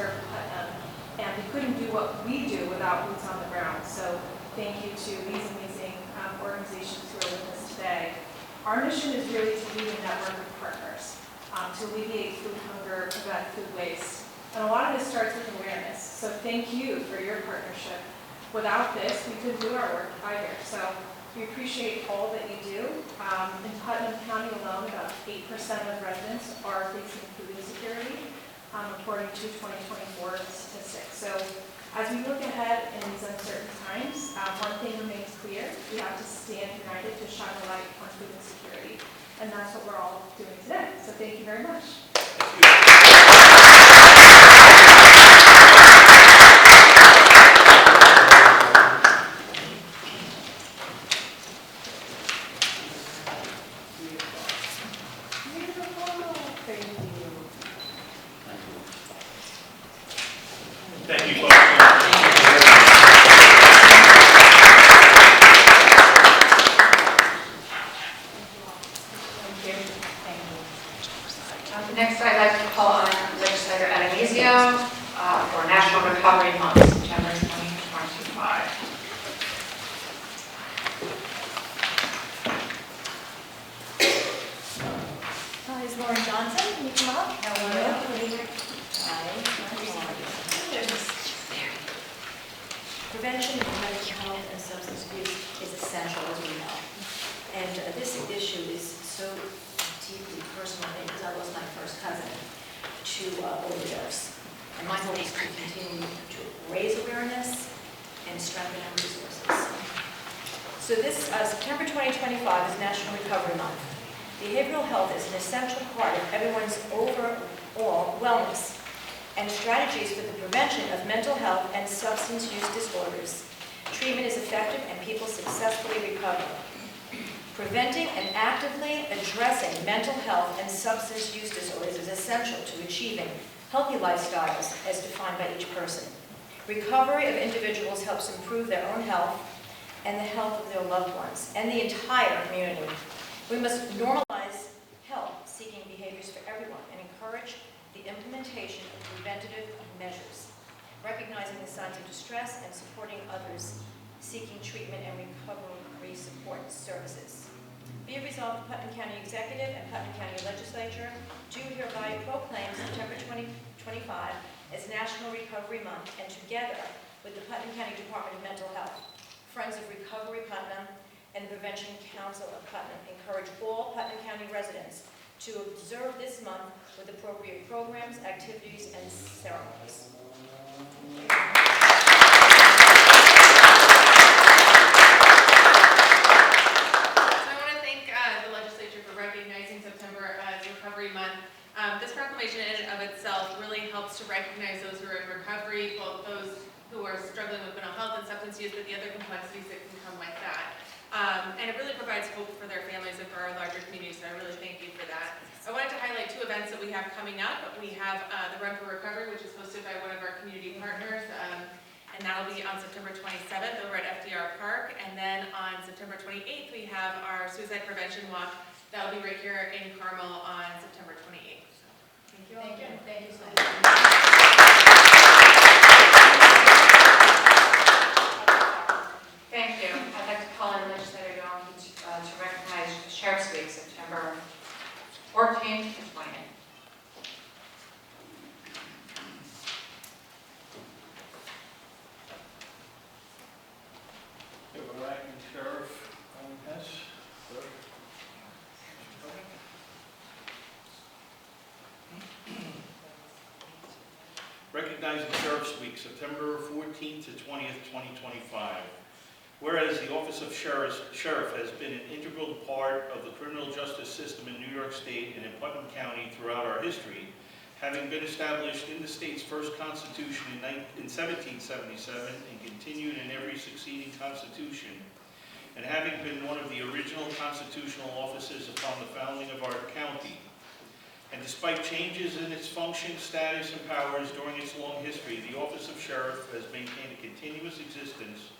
serve Putnam, and we couldn't do what we do without boots on the ground. So thank you to these amazing organizations who are with us today. Our mission is really to lead a network of partners to alleviate food hunger, prevent food waste. And a lot of this starts with awareness. So thank you for your partnership. Without this, we couldn't do our work either. So we appreciate all that you do. In Putnam County alone, about 8% of residents are facing food insecurity, according to 2024 statistics. So as we look ahead in these uncertain times, one thing remains clear: we have to stand united to shine a light on food insecurity, and that's what we're all doing today. So thank you very much. Next, I'd like to call on Legislator Adamizio for National Recovery Month, September 2025. Is Lauren Johnson? Can you come up? Hello. Prevention of mental health and substance abuse is essential, as we know. And this issue is so deeply personal because I lost my first cousin to overdose. And my hope is to continue to raise awareness and strengthen our resources. So this September 2025 is National Recovery Month. Behavioral health is an essential part of everyone's overall wellness, and strategies for the prevention of mental health and substance use disorders. Treatment is effective and people successfully recover. Preventing and actively addressing mental health and substance use disorders is essential to achieving healthy lifestyles as defined by each person. Recovery of individuals helps improve their own health and the health of their loved ones and the entire community. We must normalize help-seeking behaviors for everyone and encourage the implementation of preventative measures, recognizing the signs of distress and supporting others seeking treatment and recovery support services. Be it resolved, the Putnam County Executive and Putnam County Legislature do hereby proclaim September 2025 as National Recovery Month, and together with the Putnam County Department of Mental Health, Friends of Recovery Putnam, and the Prevention Council of Putnam encourage all Putnam County residents to observe this month with appropriate programs, activities, and ceremonies. So I want to thank the Legislature for recognizing September as Recovery Month. This proclamation in and of itself really helps to recognize those who are in recovery, both those who are struggling with mental health and substance use, but the other complexities that can come with that. And it really provides hope for their families and for our larger community, so I really thank you for that. I wanted to highlight two events that we have coming up. We have the Run for Recovery, which is hosted by one of our community partners, and that'll be on September 27th over at FDR Park. And then on September 28th, we have our Suicide Prevention Walk. That'll be right here in Carmel on September 28th. So, thank you all. Thank you. Thank you so much. Thank you. I'd like to call in Legislator Young to recognize Sheriff's Week, September 14th to 20th. Acting Sheriff Hess. Recognizing Sheriff's Week, September 14th to 20th, 2025. Whereas the Office of Sheriff has been an integral part of the criminal justice system in New York State and in Putnam County throughout our history, having been established in the state's first constitution in 1777 and continued in every succeeding constitution, and having been one of the original constitutional offices upon the founding of our county. And despite changes in its function, status, and powers during its long history, the Office of Sheriff has maintained a continuous existence,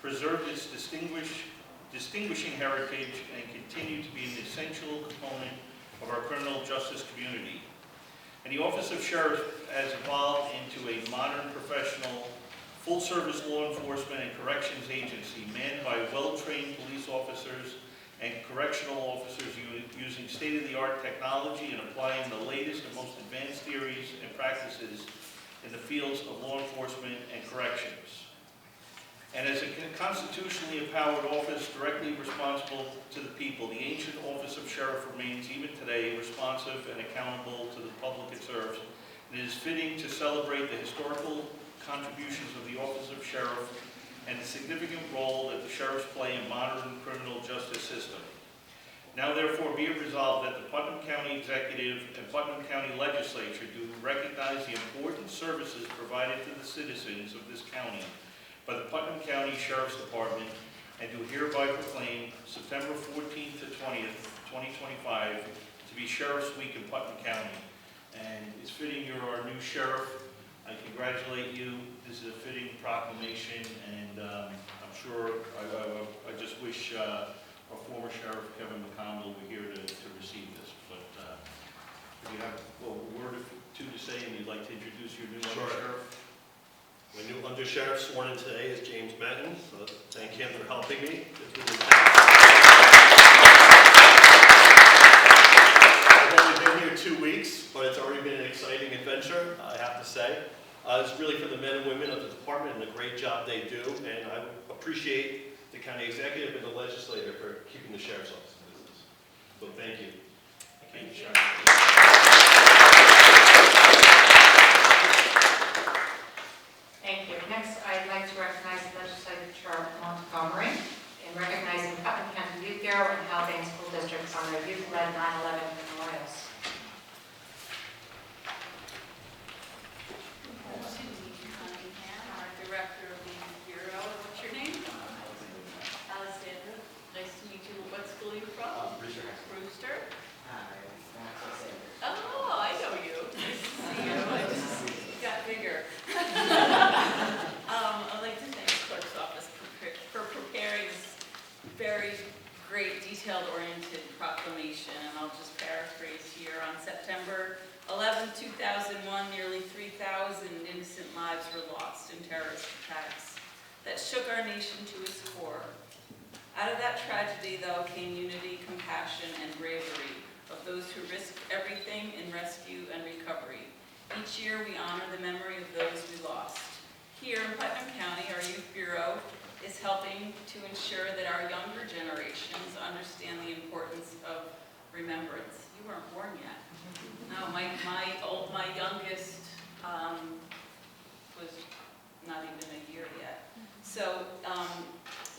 preserved its distinguishing heritage, and continued to be an essential component of our criminal justice community. And the Office of Sheriff has evolved into a modern, professional, full-service law enforcement and corrections agency manned by well-trained police officers and correctional officers using state-of-the-art technology and applying the latest and most advanced theories and practices in the fields of law enforcement and corrections. And as a constitutionally empowered office directly responsible to the people, the ancient Office of Sheriff remains even today responsive and accountable to the public it serves. It is fitting to celebrate the historical contributions of the Office of Sheriff and the significant role that the sheriffs play in modern criminal justice system. Now therefore be it resolved that the Putnam County Executive and Putnam County Legislature do recognize the important services provided to the citizens of this county by the Putnam County Sheriff's Department, and do hereby proclaim September 14th to 20th, 2025 to be Sheriff's Week in Putnam County. And it's fitting you're our new sheriff. I congratulate you. This is a fitting proclamation, and I'm sure I just wish our former Sheriff Kevin McConnell were here to receive this. But if you have a word or two to say and you'd like to introduce your new sheriff. My new under-sheriff sworn in today is James Benton, so thank him for helping me. I've only been here 2 weeks, but it's already been an exciting adventure, I have to say. It's really for the men and women of the department and the great job they do, and I appreciate the county executive and the legislator for keeping the sheriff's office in business. So thank you. Thank you, Sheriff. Thank you. Next, I'd like to recognize the Legislature of Montgomery in recognizing Putnam County Youth Bureau and Haldane School Districts on their youth-led 9/11 memorials. Our Director of the Youth Bureau. What's your name? Alexander. Nice to meet you. What school are you from? Brewster. Brewster. Oh, I know you. Nice to see you. You got bigger. I'd like to thank the Clerk's Office for preparing this very great, detailed-oriented proclamation, and I'll just paraphrase here. On September 11, 2001, nearly 3,000 innocent lives were lost in terrorist attacks that shook our nation to its core. Out of that tragedy, though, came unity, compassion, and bravery of those who risked everything in rescue and recovery. Each year, we honor the memory of those we lost. Here in Putnam County, our Youth Bureau is helping to ensure that our younger generations understand the importance of remembrance. You weren't born yet. No, my youngest was not even a year yet. So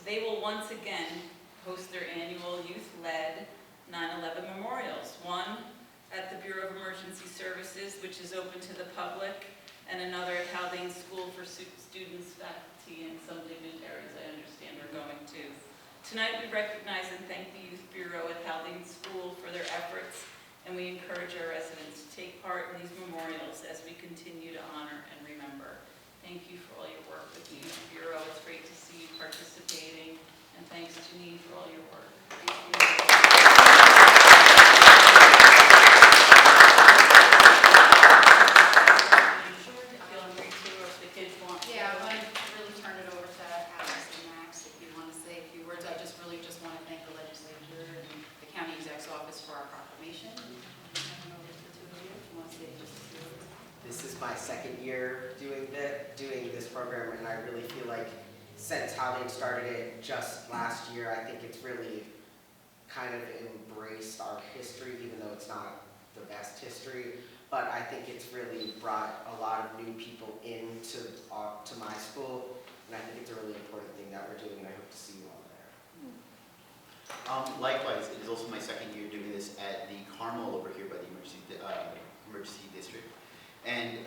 they will once again host their annual youth-led 9/11 memorials. One at the Bureau of Emergency Services, which is open to the public, and another at Haldane School for students, faculty, and some dignitaries I understand are going to. Tonight we recognize and thank the Youth Bureau at Haldane School for their efforts, and we encourage our residents to take part in these memorials as we continue to honor and remember. Thank you for all your work with the Youth Bureau. It's great to see you participating, and thanks to me for all your work. Thank you. Yeah, I want to really turn it over to Alex and Max if you want to say a few words. I just want to thank the Legislature and the County Exec's Office for our proclamation. If you want to say just a few words. This is my second year doing this program, and I really feel like since Haldane started it just last year, I think it's really kind of embraced our history, even though it's not the best history. But I think it's really brought a lot of new people into to my school, and I think it's a really important thing that we're doing, and I hope to see you all there. Likewise, it is also my second year doing this at the Carmel over here by the emergency district. And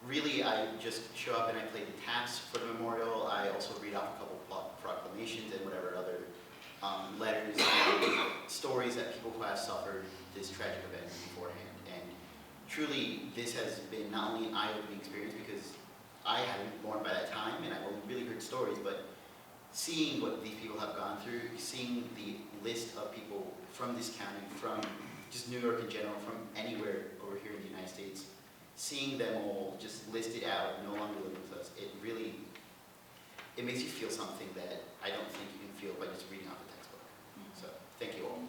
really, I just show up and I play the taps for the memorial. I also read off a couple proclamations and whatever other letters and stories that people who have suffered this tragic event beforehand. And truly, this has been not only an eye-opening experience because I hadn't been born by that time and I've only really heard stories, but seeing what these people have gone through, seeing the list of people from this county, from just New York in general, from anywhere over here in the United States, seeing them all just listed out, no longer living with us, it makes you feel something that I don't think you can feel by just reading off the textbook. So, thank you all.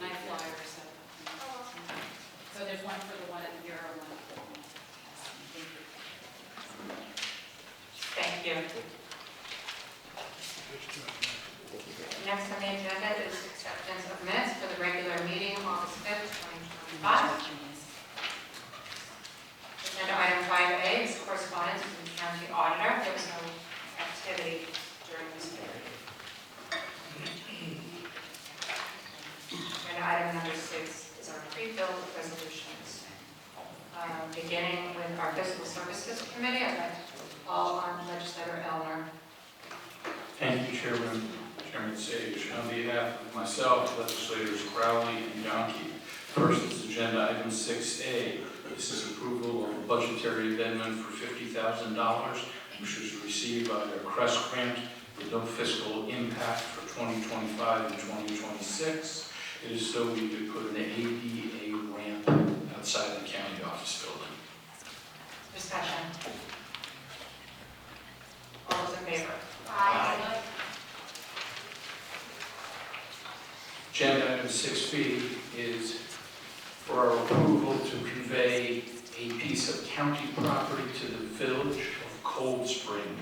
And I flyers, so there's one for the one at the Bureau, one for the one. Thank you. Thank you. Next on the agenda is acceptance of minutes for the regular meeting, August 5th, 2025. Agenda item 5A is correspondence from the county auditor. There was no activity during this period. Agenda item number 6 is our pre-billed resolutions. Beginning with our Fiscal Services Committee, I'd like to call on Legislator Elner. Thank you, Chairman Sage. On behalf of myself, Legislators Crowley and Yonke, first is agenda item 6A. This is approval of a budgetary amendment for $50,000, which was received by the CREST grant with no fiscal impact for 2025 and 2026. It is so we could put an ADA ramp outside the county office building. Discussion. All those in favor? Aye. Agenda item 6B is for our approval to convey a piece of county property to the village of Cold Spring.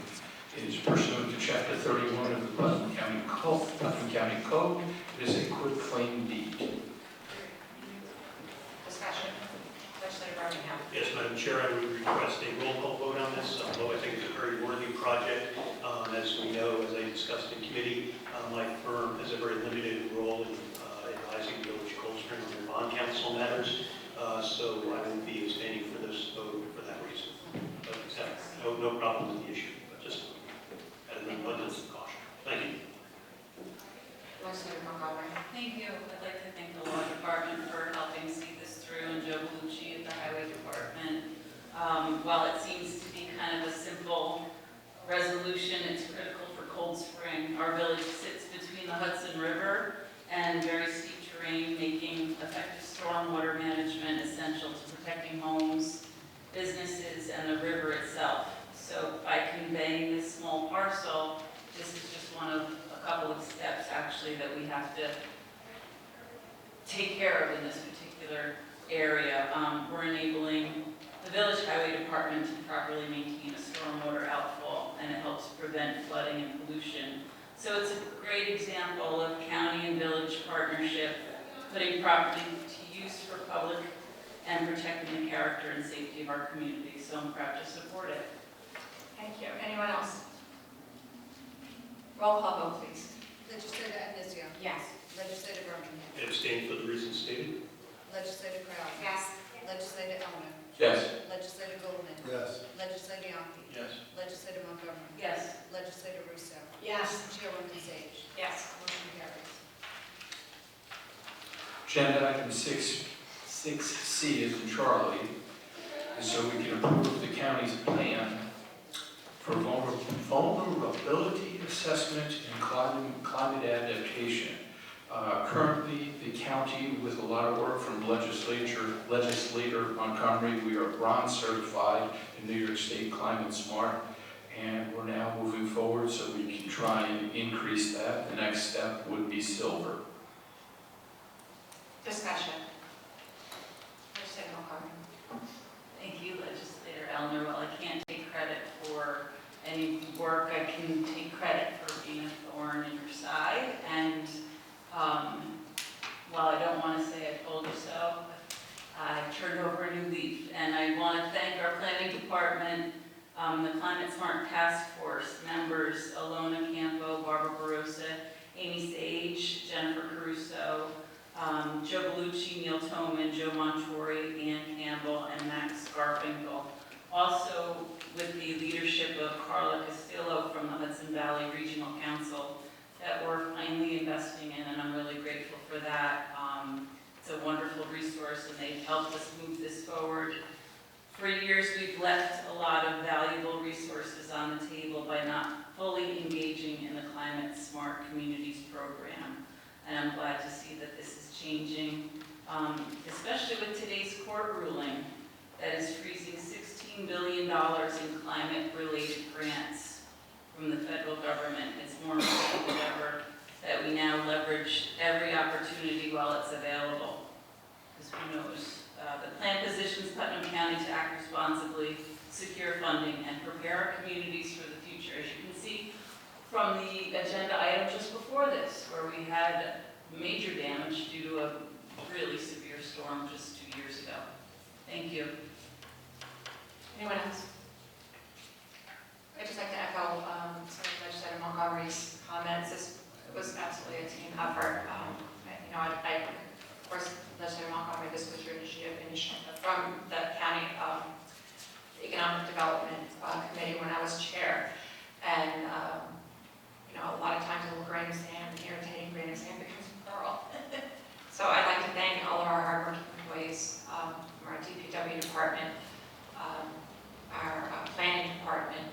It is pursuant to Chapter 31 of the Putnam County Code. It is a quitclaim deed. Discussion. Legislator Birmingham. Yes, Madam Chair, I would request a roll call vote on this, although I think it's a very worthy project. As we know, as I discussed in committee, my firm has a very limited role in advising Village Cold Spring on their bond council matters, so I will be abstaining for this vote for that reason. But no problem with the issue, but just at an abundance of caution. Thank you. Legislator Montgomery. Thank you. I'd like to thank the law department for helping see this through, and Joe Bellucci at the highway department. While it seems to be kind of a simple resolution, it's critical for Cold Spring. Our village sits between the Hudson River and very steep terrain, making effective stormwater management essential to protecting homes, businesses, and the river itself. So by conveying this small parcel, this is just one of a couple of steps actually that we have to take care of in this particular area. We're enabling the village highway department to properly maintain a stormwater outfall, and it helps prevent flooding and pollution. So it's a great example of county and village partnership, putting property to use for public and protecting the character and safety of our community. So I'm proud to support it. Thank you. Anyone else? Roll call vote, please. Legislator Andisio. Yes. Legislator Birmingham. Abstain for the reasons stated. Legislator Crowley. Yes. Legislator Elmer. Yes. Legislator Goldman. Yes. Legislator Yonke. Yes. Legislator Montgomery. Yes. Legislator Russo. Yes. Chairwoman Sage. Yes. Motion carries. Agenda item 6C is in Charlie, and so we can approve the county's plan for vulnerability assessment and climate adaptation. Currently, the county, with a lot of work from Legislator Montgomery, we are bronze certified in New York State Climate Smart, and we're now moving forward so we can try and increase that. The next step would be silver. Discussion. Legislator Montgomery. Thank you, Legislator Elner. While I can't take credit for any work, I can take credit for being a thorn in your side. And while I don't want to say I told you so, I turned over a new leaf. And I want to thank our planning department, the Climate Smart Task Force members, Alona Campo, Barbara Barossa, Amy Sage, Jennifer Caruso, Joe Bellucci, Neil Toman, Joe Montori, Ann Campbell, and Max Garfinkel. Also with the leadership of Carla Castillo from the Hudson Valley Regional Council that we're finally investing in, and I'm really grateful for that. It's a wonderful resource, and they've helped us move this forward For years, we've left a lot of valuable resources on the table by not fully engaging in the Climate Smart Communities program. And I'm glad to see that this is changing, especially with today's court ruling that is freezing $16 billion in climate-related grants from the federal government. It's more important than ever that we now leverage every opportunity while it's available. Because who knows? The plan positions Putnam County to act responsibly, secure funding, and prepare our communities for the future. As you can see from the agenda item just before this, where we had major damage due to a really severe storm just 2 years ago. Thank you. Anyone else? I'd just like to echo Legislator Montgomery's comments. This was absolutely a team effort. Of course, Legislator Montgomery, this was your initiative from the County Economic Development Committee when I was chair. And, a lot of times a little grain of sand, an irritating grain of sand becomes a pearl. So I'd like to thank all of our hardworking employees from our DPW department, our planning department,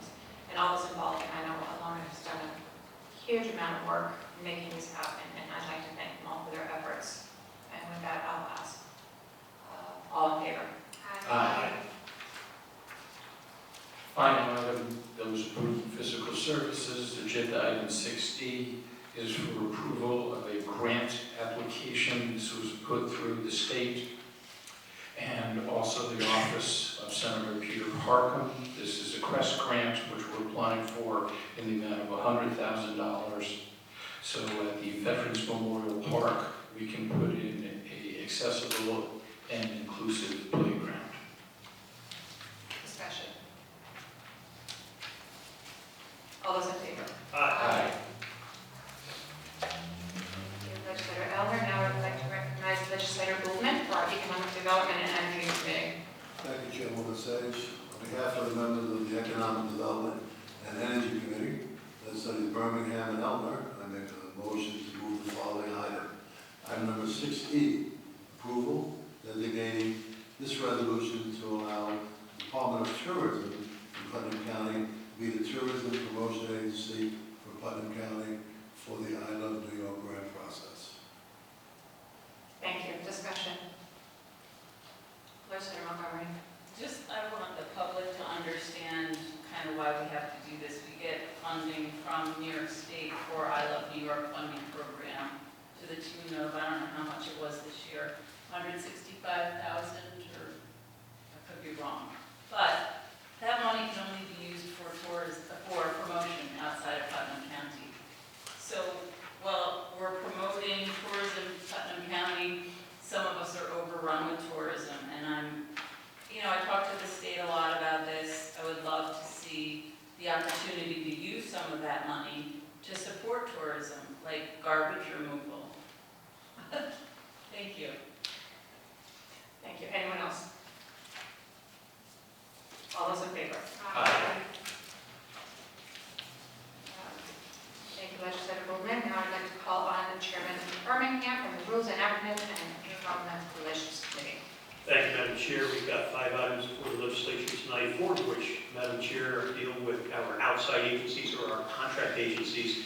and all those involved. And I know Alona has done a huge amount of work in making this happen, and I'd like to thank them all for their efforts. And with that, I'll ask all in favor. Aye. Final item that was approved in Physical Services, agenda item 6D, is for approval of a grant application. This was put through the state and also the office of Senator Peter Harcum. This is a CREST grant, which we're applying for in the amount of $100,000. So at the Veterans Memorial Park, we can put in a accessible and inclusive playground. Discussion. All those in favor? Aye. Thank you, Legislator Elder. Now I would like to recognize Legislator Goldman for our Economic Development and Energy Committee. Thank you, Chairwoman Sage. On behalf of the members of the Economic Development and Energy Committee, legislators Birmingham and Elmer, I make a motion to move the following item. Item number 6E, approval designating this resolution to allow the Department of Tourism in Putnam County to be the tourism promotion agency for Putnam County for the I Love New York grant process. Thank you. Discussion. Legislator Montgomery. I want the public to understand kind of why we have to do this. We get funding from New York State for I Love New York funding program to the tune of, I don't know how much it was this year, 165,000, or I could be wrong. But that money can only be used for promotion outside of Putnam County. So while we're promoting tourism in Putnam County, some of us are overrun with tourism, and I talk to the state a lot about this. I would love to see the opportunity to use some of that money to support tourism, like garbage removal. Thank you. Thank you. Anyone else? All those in favor? Aye. Thank you, Legislator Goldman. Now I'd like to call on the Chairman of Birmingham from the Rules and Admin and Government Relations Committee. Thank you, Madam Chair. We've got 5 items for the legislature tonight, 4 of which, Madam Chair, deal with our outside agencies or our contract agencies.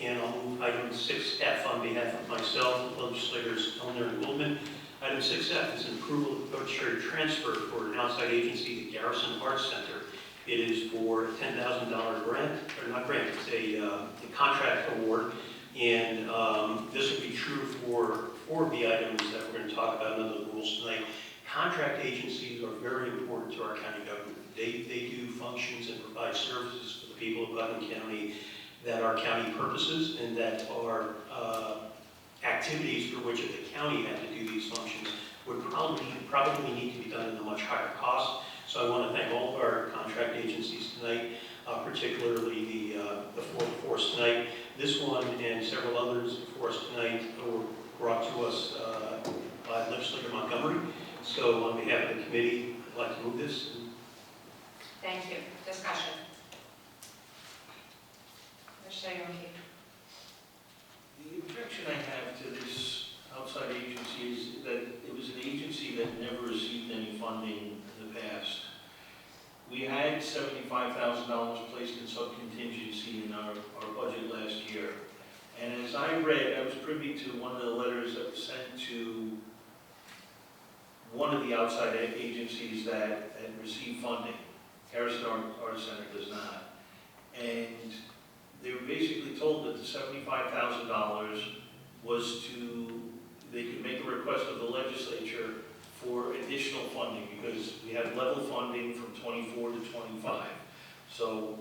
And I'll move item 6F on behalf of myself, legislators Elner and Goldman. Item 6F is an approval of budgetary transfer for an outside agency, the Garrison Arts Center. It is for a $10,000 grant, or not grant, it's a contract award. And this will be true for 4 of the items that we're going to talk about under the rules tonight. Contract agencies are very important to our county government. They do functions and provide services for the people of Putnam County that are county purposes and that are activities for which if the county had to do these functions would probably need to be done at a much higher cost. So I want to thank all of our contract agencies tonight, particularly the 4 before us tonight. This one and several others before us tonight were brought to us by Legislator Montgomery. So on behalf of the committee, I'd like to move this. Thank you. Discussion. Legislator O'Keefe. The objection I have to this outside agency is that it was an agency that never received any funding privy to one of the letters that was sent to one of the outside agencies that receive funding. Garrison Art Center does not. And they were basically told that the $75,000 was they could make a request of the legislature for additional funding because we had level funding from 24 to 25. So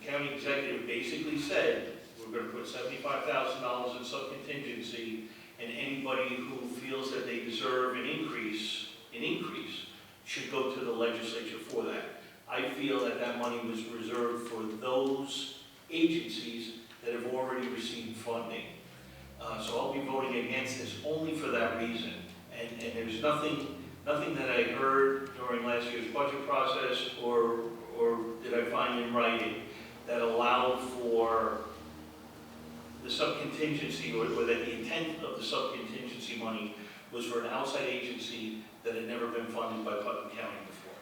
the county executive basically said, we're going to put $75,000 in subcontingency, and anybody who feels that they deserve an increase should go to the legislature for that. I feel that that money was reserved for those agencies that have already received funding. So I'll be voting against this only for that reason. And there's nothing that I heard during last year's budget process or did I find in writing that allowed for the subcontingency or that the intent of the subcontingency money was for an outside agency that had never been funded by Putnam County before.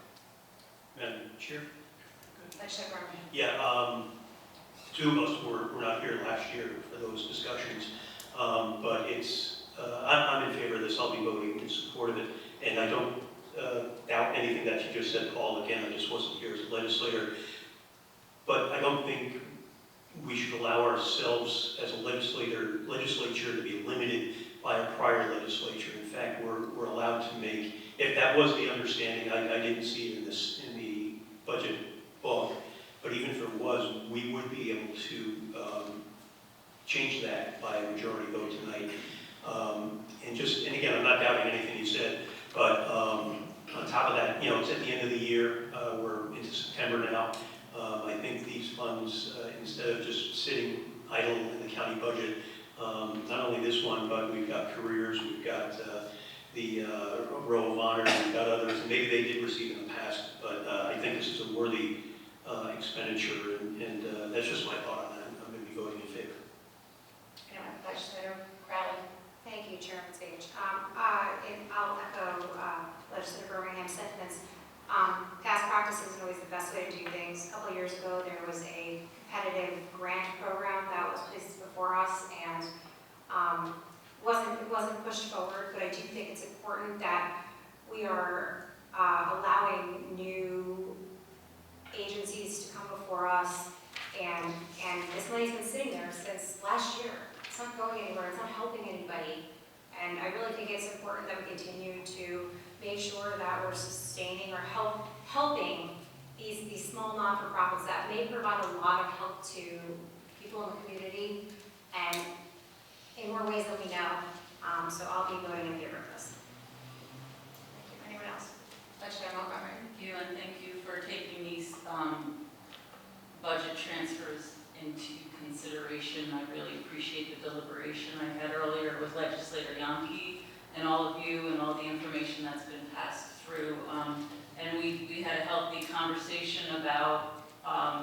Madam Chair? Legislator Berman. Yeah, two of us were not here last year for those discussions, but I'm in favor of this. I'll be voting in support of it, and I don't doubt anything that you just said, Paul. Again, I just wasn't here as a legislator, but I don't think we should allow ourselves as a legislature to be limited by a prior legislature. In fact, we're allowed to make, if that was the understanding, I didn't see it in the budget book, but even if it was, we would be able to change that by a majority vote tonight. And again, I'm not doubting anything you said, but on top of that, it's at the end of the year, we're into September now. I think these funds, instead of just sitting idle in the county budget, not only this one, but we've got careers, we've got the Row of Honor, we've got others, and maybe they did receive in the past, but I think this is a worthy expenditure, and that's just my thought on that. I'm going to be voting in favor. Anyone? Legislator Crowley. Thank you, Chairman Sage. I'll echo Legislator Birmingham's sentiments. Past practice isn't always the best way to do things. A couple of years ago, there was a competitive grant program that was placed before us, and it wasn't pushed forward. But I do think it's important that we are allowing new agencies to come before us, and this money's been sitting there since last year. It's not going anywhere. It's not helping anybody. And I really think it's important that we continue to make sure that we're sustaining or helping these small not-for-profits that may provide a lot of help to people in the community and in more ways than we know. So I'll be voting in favor of this. Thank you. Anyone else? Legislator Montgomery. Thank you, and thank you for taking these budget transfers into consideration. I really appreciate the deliberation I had earlier with Legislator Yonke and all of you and all the information that's been passed through. And we had a healthy conversation about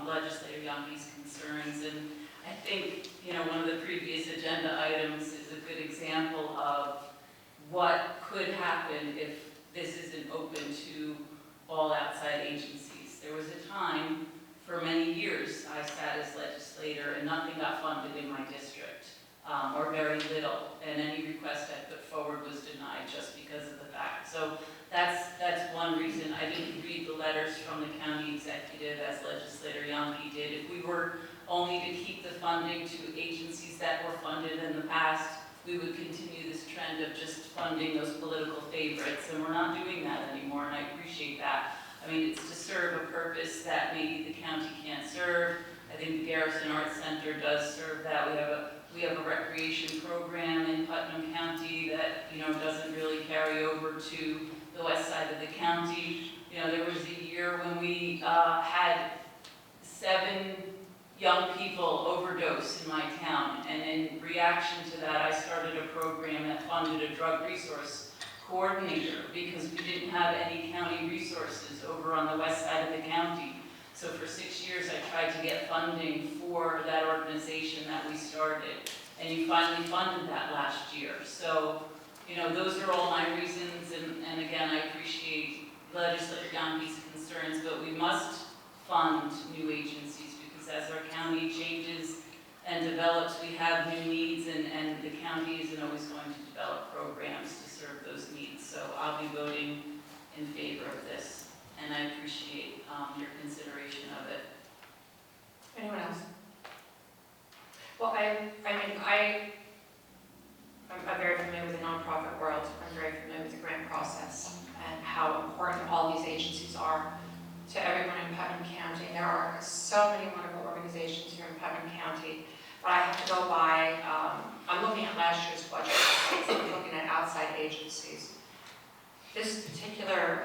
Legislator Yonke's concerns. And I think, one of the previous agenda items is a good example of what could happen if this isn't open to all outside agencies. There was a time, for many years, I sat as legislator and nothing got funded in my district, or very little, and any request I put forward was denied just because of the fact. So that's one reason I didn't read the letters from the county executive as Legislator Yonke did. If we were only to keep the funding to agencies that were funded in the past, we would continue this trend of just funding those political favorites, and we're not doing that anymore, and I appreciate that. I mean, it's to serve a purpose that maybe the county can't serve. I think the Garrison Arts Center does serve that. We have a recreation program in Putnam County that, doesn't really carry over to the west side of the county. There was a year when we had 7 young people overdose in my town, and in reaction to that, I started a program that funded a drug resource coordinator because we didn't have any county resources over on the west side of the county. So for 6 years, I tried to get funding for that organization that we started, and you finally funded that last year. So, those are all my reasons, and again, I appreciate Legislator Yonke's concerns, but we must fund new agencies because as our county changes and and develops, we have new needs, and the county isn't always going to develop programs to serve those needs. So I'll be voting in favor of this, and I appreciate your consideration of it. Anyone else? Well, I'm very familiar with the nonprofit world. I'm very familiar with the grant process and how important all these agencies are to everyone in Putnam County. There are so many wonderful organizations here in Putnam County, but I have to go by, I'm looking at last year's budget, so I'm looking at outside agencies. This particular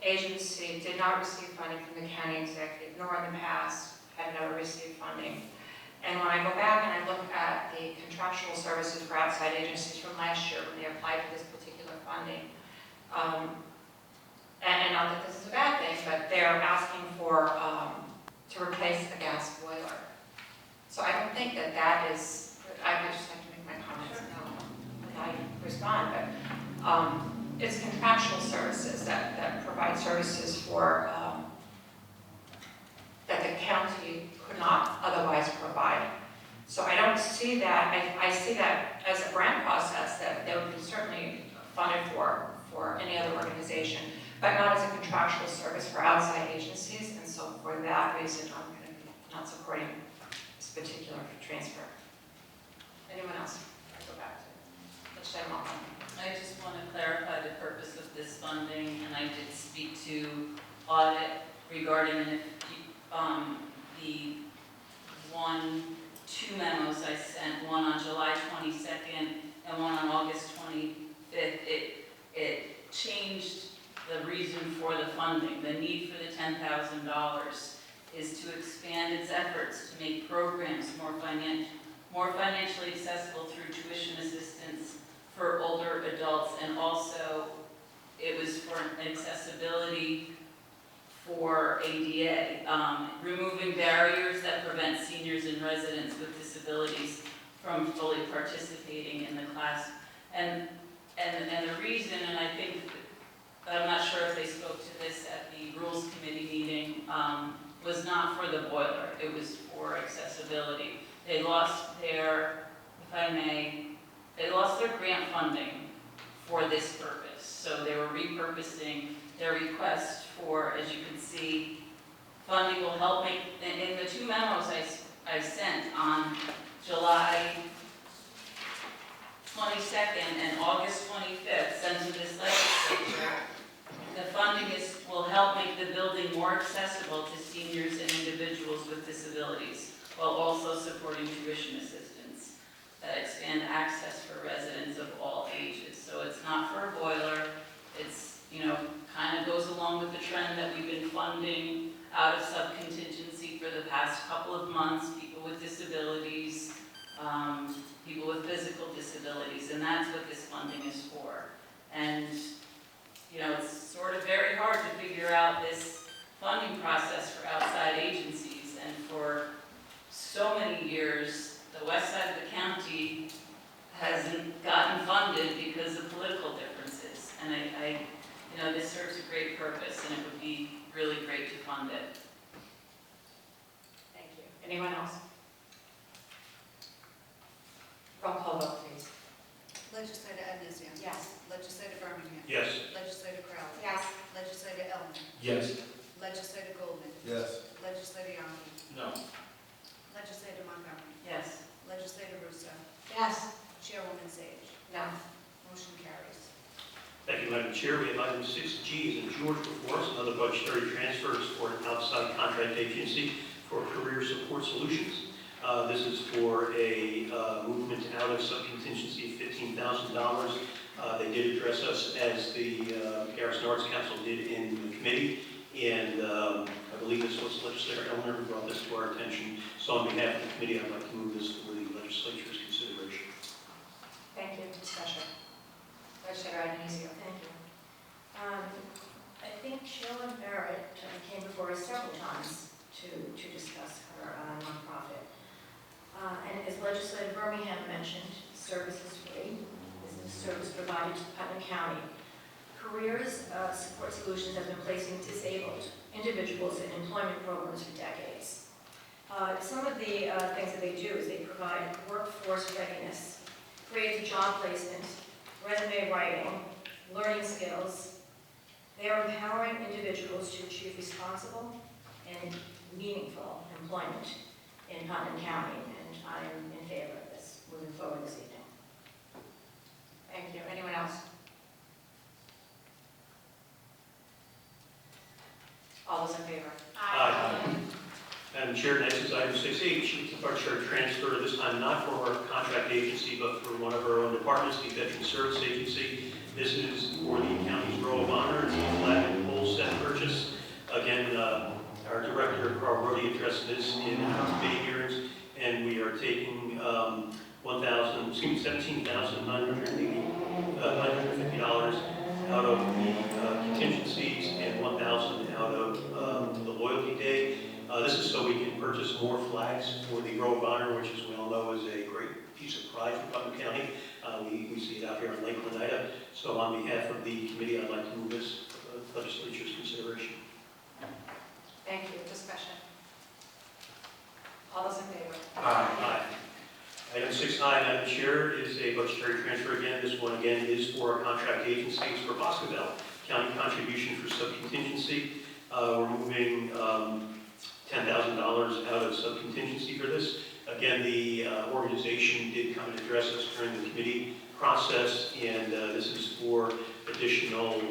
agency did not receive funding from the county executive, nor in the past had never received funding. And when I go back and I look at the contractual services for outside agencies from last year when they applied for this particular funding, and not that this is a bad thing, but they're asking for, to replace a gas boiler. So I don't think that that is, I just have to make my comments now when I respond, but it's contractual services that provide services for, that the county could not otherwise provide. So I don't see that, I see that as a grant process that they would be certainly funded for any other organization, but not as a contractual service for outside agencies, and so for that reason, I'm going to be not supporting this particular transfer. Anyone else? I'll go back to Legislator Malcolm. I just want to clarify the purpose of this funding, and I did speak to Audit regarding the two memos I sent, one on July 22nd and one on August 25th. It changed the reason for the funding. The need for the $10,000 is to expand its efforts to make programs more financially accessible through tuition assistance for older adults, and also it was for accessibility for ADA, removing barriers that prevent seniors and residents with disabilities from fully participating in the class. And the reason, and I think, I'm not sure if they spoke to this at the Rules Committee meeting, was not for the boiler, it was for accessibility. They lost their, if I may, they lost their grant funding for this purpose. So they were repurposing their request for, as you can see, funding will help make, in the two memos I sent on July 22nd and August 25th, sent to this legislature, the funding will help make the building more accessible to seniors and individuals with disabilities, while also supporting tuition assistance that expand access for residents of all ages. So it's not for a boiler, it's, kind of goes along with the trend that we've been funding out of subcontingency for the past couple of months, people with disabilities, people with physical disabilities, and that's what this funding is for. And, it's sort of very hard to figure out this funding process for outside agencies, and for so many years, the west side of the county hasn't gotten funded because of political differences. And this serves a great purpose, and it would be really great to fund it. Thank you. Anyone else? Roll call vote, please. Legislator Adnesian. Yes. Legislator Birmingham. Yes. Legislator Crowley. Yes. Legislator Elmer. Yes. Legislator Goldman. Yes. Legislator Yonke. No. Legislator Montgomery. Yes. Legislator Russo. Yes. Chairwoman Sage. No. Motion carries. Thank you, Madam Chair. We have item 6G is in George before us, another budgetary transfers for an outside contract agency for career support solutions. This is for a movement out of subcontingency of $15,000. They did address us as the Garrison Arts Council did in the committee, and I believe this was Legislator Elmer who brought this to our attention. So on behalf of the committee, I'd like to move this for the legislature's consideration. Thank you. Discussion. Legislator Adnesian. Thank you. I think Sheila Barrett came before us several times to discuss her nonprofit. And as Legislator Birmingham mentioned, service is free. This is a service provided to Putnam County. Careers Support Solutions have been placing disabled individuals in employment programs for decades. Some of the things that they do is they provide workforce readiness, create job placement, resume writing, learning skills. They are empowering individuals to achieve responsible and meaningful employment in Putnam County, and I am in favor of this moving forward this evening. Thank you. Anyone else? All those in favor? Aye. Madam Chair, next is item 6H, it's a budgetary transfer, this time not for our contract agency, but for one of our own departments, the Veteran Service Agency. This is for the county's row of honor, it's a flag and pole set purchase. Again, our director, Carl Brody, addressed this in our committee hearings, and we are taking $950 out of the contingencies and $1,000 out of the loyalty day. This is so we can purchase more flags for the row of honor, which, as we all know, is a great piece of pride for Putnam County. We see it out here in Lakeland, Ida. So on behalf of the committee, I'd like to move this for the legislature's consideration. Thank you. Discussion. All those in favor? Aye. Item 6I, Madam Chair, is a budgetary transfer again. This one again is for our contract agencies for Boscobel. County contribution for subcontingency. We're moving $10,000 out of subcontingency for this. Again, the organization did come and address us during the committee process, and this is for additional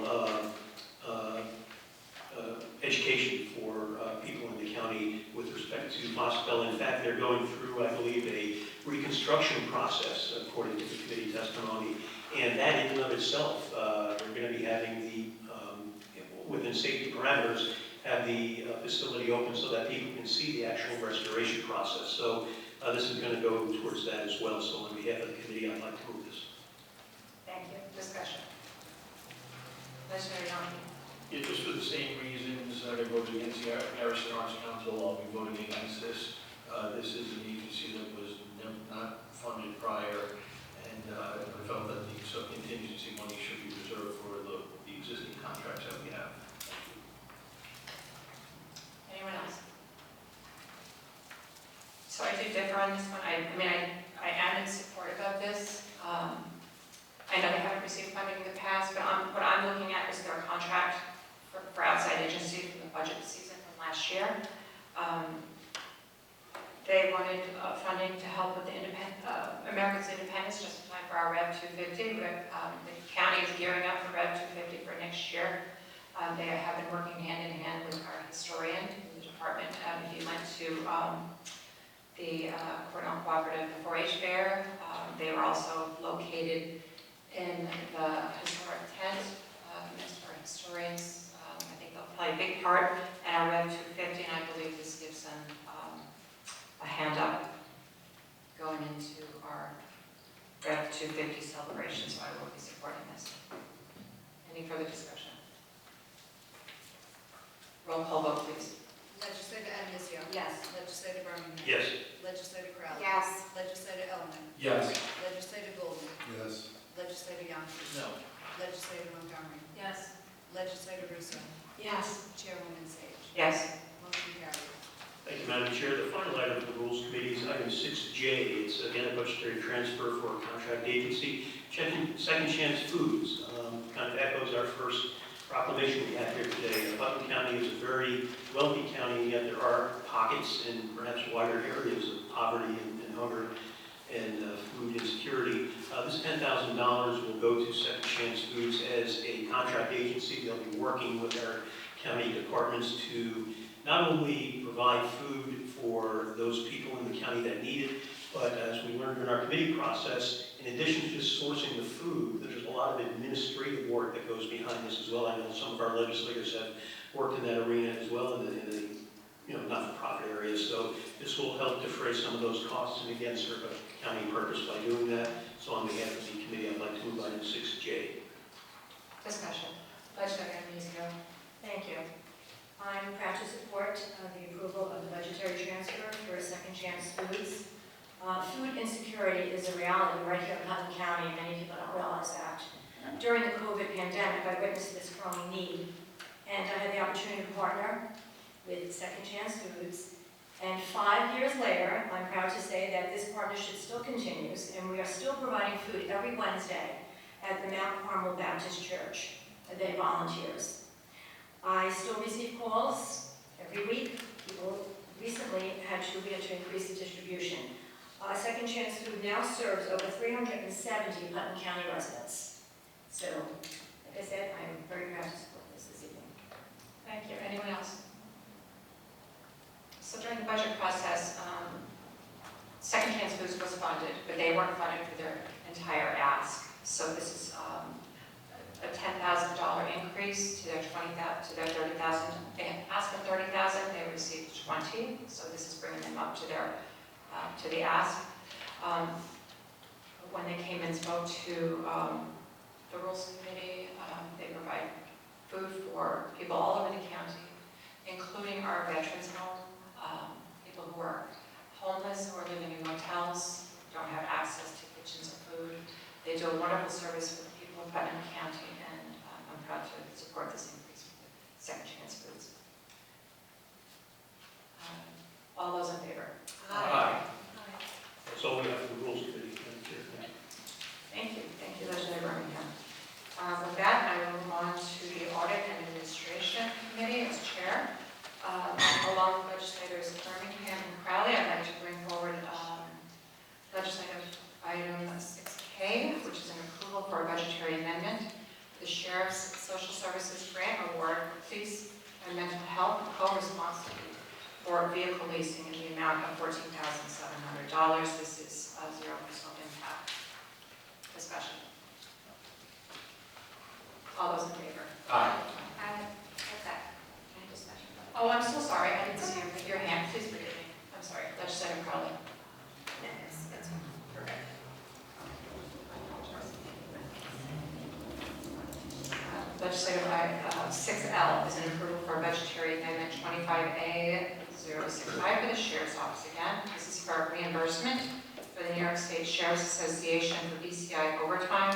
education for people in the county with respect to Boscobel. In fact, they're going through, I believe, a reconstruction process, according to the committee testimony, and that in and of itself, we're going to be having the, within safety parameters, have the facility open so that people can see the actual restoration process. So this is going to go towards that as well. So on behalf of the committee, I'd like to move this. Thank you. Discussion. Legislator Young. Yeah, just for the same reasons that I voted against the Garrison Arts Council, I'll be voting against this. This is an agency that was not funded prior, and I felt that the subcontingency money should be reserved for the existing contracts that we have. Anyone else? So I do differ on this one. I am in support of this. I know they haven't received funding in the past, but what I'm looking at is their contract for outside agency for the budget season from last year. They wanted funding to help with the America's Independence, just in time for our Rev 250. The county is gearing up for Rev 250 for next year. They have been working hand in hand with our historian in the department. He went to the Cornell Cooperative 4-H Fair. They were also located in the historic tent. For historians, I think they'll play a big part in our Rev 250, and I believe this gives them a hand up going into our Rev 250 celebration, so I will be supporting this. Any further discussion? Roll call vote, please. Legislator Anvisio. Yes. Legislator Birmingham. Yes. Legislator Crowley. Yes. Legislator Elman. Yes. Legislator Golden. Yes. Legislator Young. No. Legislator Montgomery. Yes. Legislator Russo. Yes. Chairwoman Sage. Yes. Motion carries. Thank you, Madam Chair. The final item of the Rules Committee is item 6J. It's again a budgetary transfer for a contract agency. Second Chance Foods kind of echoes our first proclamation we had here today. Putnam County is a very wealthy county, and yet there are pockets and perhaps wider areas of poverty and hunger and food insecurity. This $10,000 will go to Second Chance Foods as a contract agency. They'll be working with our county departments to not only provide food for those people in the county that need it, but as we learned in our committee process, in addition to just sourcing the food, there's a lot of administrative work that goes behind this as well. I know some of our legislators have worked in that arena as well in the not-for-profit areas. So this will help defray some of those costs and again serve a county purpose by doing that. So on behalf of the committee, I'd like to move item 6J. Discussion. Legislator Anvisio. Thank you. I'm proud to support the approval of the budgetary transfer for Second Chance Foods. Food insecurity is a reality right here in Haldane County, and many people don't realize that. During the COVID pandemic, I witnessed this growing need, and I had the opportunity to partner with Second Chance Foods And 5 years later, I'm proud to say that this partnership still continues, and we are still providing food every Wednesday at the Mount Carmel Baptist Church. They volunteers. I still receive calls every week. People recently we had to increase the distribution. Second Chance Food now serves over 370 Putnam County residents. So, like I said, I am very proud to support this evening. Thank you. Anyone else? So during the budget process, Second Chance Foods was funded, but they weren't funded for their entire ask. So this is a $10,000 increase to their $30,000. They asked for $30,000, they received $20,000. So this is bringing them up to their to the ask. When they came and spoke to the Rules Committee, they provide food for people all over the county, including our veterans home, people who are homeless, who are living in motels, don't have access to kitchens or food. They do a wonderful service for the people of Putnam County, and I'm proud to support this increase with the Second Chance Foods. All those in favor? Aye. That's all we have for the Rules Committee. Thank you. Thank you, Legislator Birmingham. With that, I will move on to the Audit and Administration Committee as Chair. Along with Legislators Birmingham and Crowley, I'd like to bring forward legislative item 6K, which is an approval for a budgetary amendment. The Sheriff's Social Services Grant Award for Police and Mental Health co-responsibility for vehicle leasing in the amount of $14,700. This is 0% impact. Discussion. All those in favor? Aye. What's that? Any discussion? Oh, I'm so sorry. I didn't see your hand. Please forgive me. I'm sorry. Legislator Crowley. Yes, that's Perfect. Legislative item 6L is an approval for budgetary amendment 25A065 for the Sheriff's Office again. This is for reimbursement for the New York State Sheriff's Association for BCI overtime.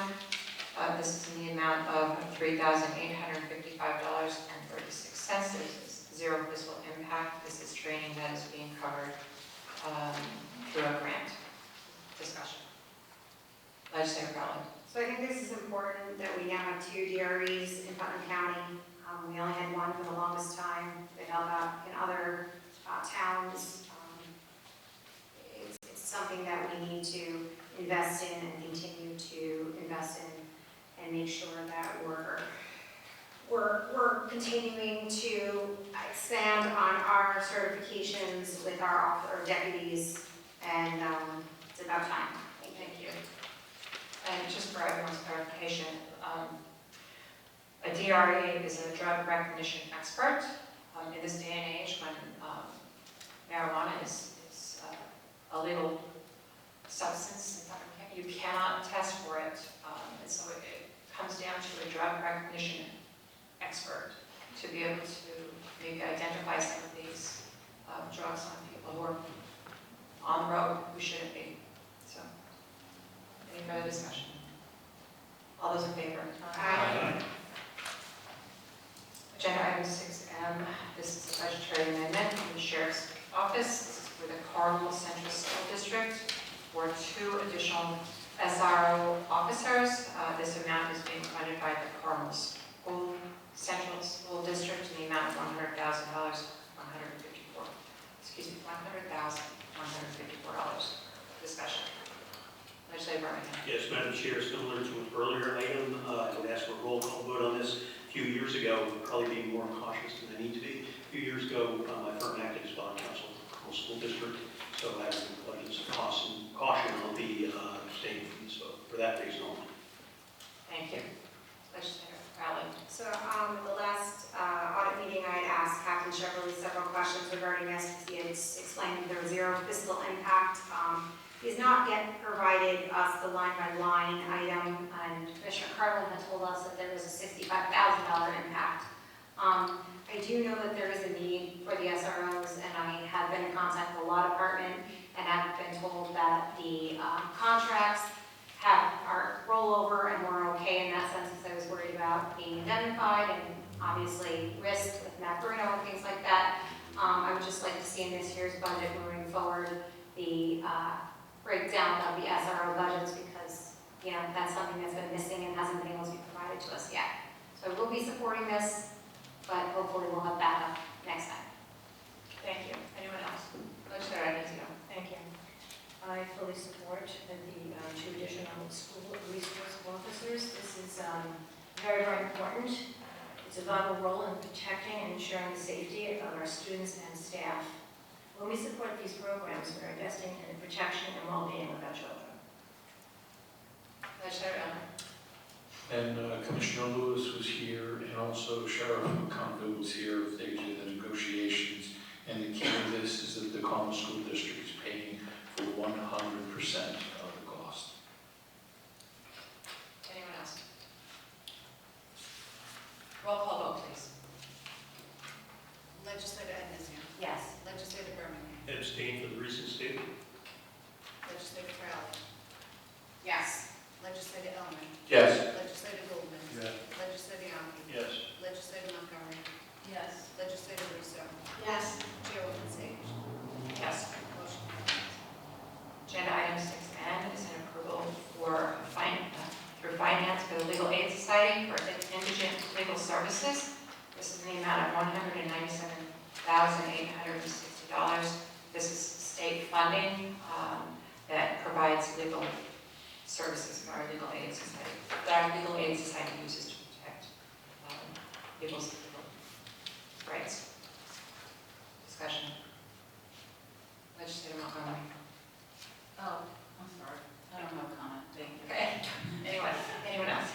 This is in the amount of $3,855.36. There's zero fiscal impact. This is training that is being covered through a grant. Discussion. Legislator Crowley. So I think this is important that we now have 2 DREs in Putnam County. We only had one for the longest time. They help out in other towns. It's something that we need to invest in and continue to invest in and make sure that we're continuing to expand on our certifications with our deputies, and it's about time. Thank you. And just for everyone's clarification, a DRE is a drug recognition expert. In this day and age when marijuana is a legal substance, you cannot test for it. And so it comes down to a drug recognition expert to be able to maybe identify some of these drugs on people who are on the road who shouldn't be. So, any further discussion? All those in favor? Aye. Agenda item 6M, this is a budgetary amendment from the Sheriff's Office. This is for the Carmel Central School District for 2 additional SRO officers. This amount is being funded by the Carmel Central School District in the amount of $100,000, $154. Discussion. Legislator Birmingham. Yes, Madam Chair, similar to an earlier item, I would ask for a roll call vote on this. A few years ago, probably being more cautious than I need to be. A few years ago, my firm acted as bond counsel for the Carmel School District, so I have budgets of caution, I'll be abstaining from this vote for that reason only. Thank you. Legislator Crowley. So at the last audit meeting, I had asked Captain Chevrolet several questions regarding this, because he had explained that there was zero fiscal impact. He's not yet provided us the line-by-line item, and Commissioner Carlin had told us that there was a $65,000 impact. I do know that there is a need for the SROs, and I have been in contact with the law department and have been told that the contracts are rollover, and we're okay in that sense, because I was worried about being indemnified and obviously risk with Matt Bruno and things like that. I would just like to see in this year's budget moving forward the breakdown of the SRO budgets because, you know, that's something that's been missing and hasn't been able to be provided to us yet. So I will be supporting this, but hopefully we'll have backup next time. Thank you. Anyone else? Legislator Adjournment. Thank you. I fully support the two additional school resource officers. This is very, very important. It's a vital role in protecting and ensuring the safety of our students and staff. When we support these programs, we're investing in the protection and well-being of our children. Legislator Elmer. And Commissioner Lewis was here, and also Sheriff Conveyance was here. They did the negotiations, and the key to this is that the Carmel School District is paying for 100% of the cost. Anyone else? Roll call vote, please. Legislator Adamson. Yes. Legislator Birmingham. Abstain for the recent statement. Legislator Crowley. Yes. Legislator Elmer. Yes. Legislator Goldman. Yes. Legislator Yonke. Yes. Legislator Montgomery. Yes. Legislator Russo. Yes. Chairwoman Sage. Yes. Motion carries. Agenda item 6N is an approval for through finance for the Legal Aid Society for Indigent Legal Services. This is in the amount of $197,860. This is state funding that provides legal services for our Legal Aid Society. That our Legal Aid Society uses to protect people's legal rights. Discussion. Legislator Montgomery. Oh, I'm sorry. I don't have a comment. Thank you. Okay. Anyone else?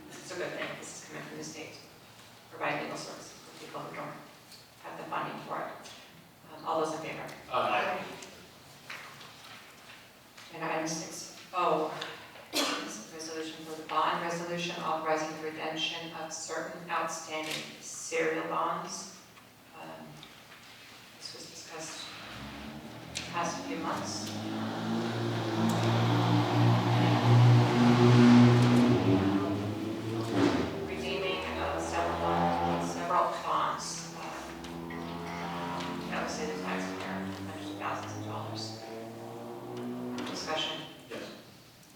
This is a good thing. This is coming from the state. Provide legal services for people who don't have the funding for it. All those in favor? Aye. And item 6O is a resolution for the bond resolution authorizing the redemption of certain outstanding serial bonds. This was discussed the past few months. Redeeming several bonds. That would save the taxpayer hundreds of thousands of dollars. Discussion. Yes.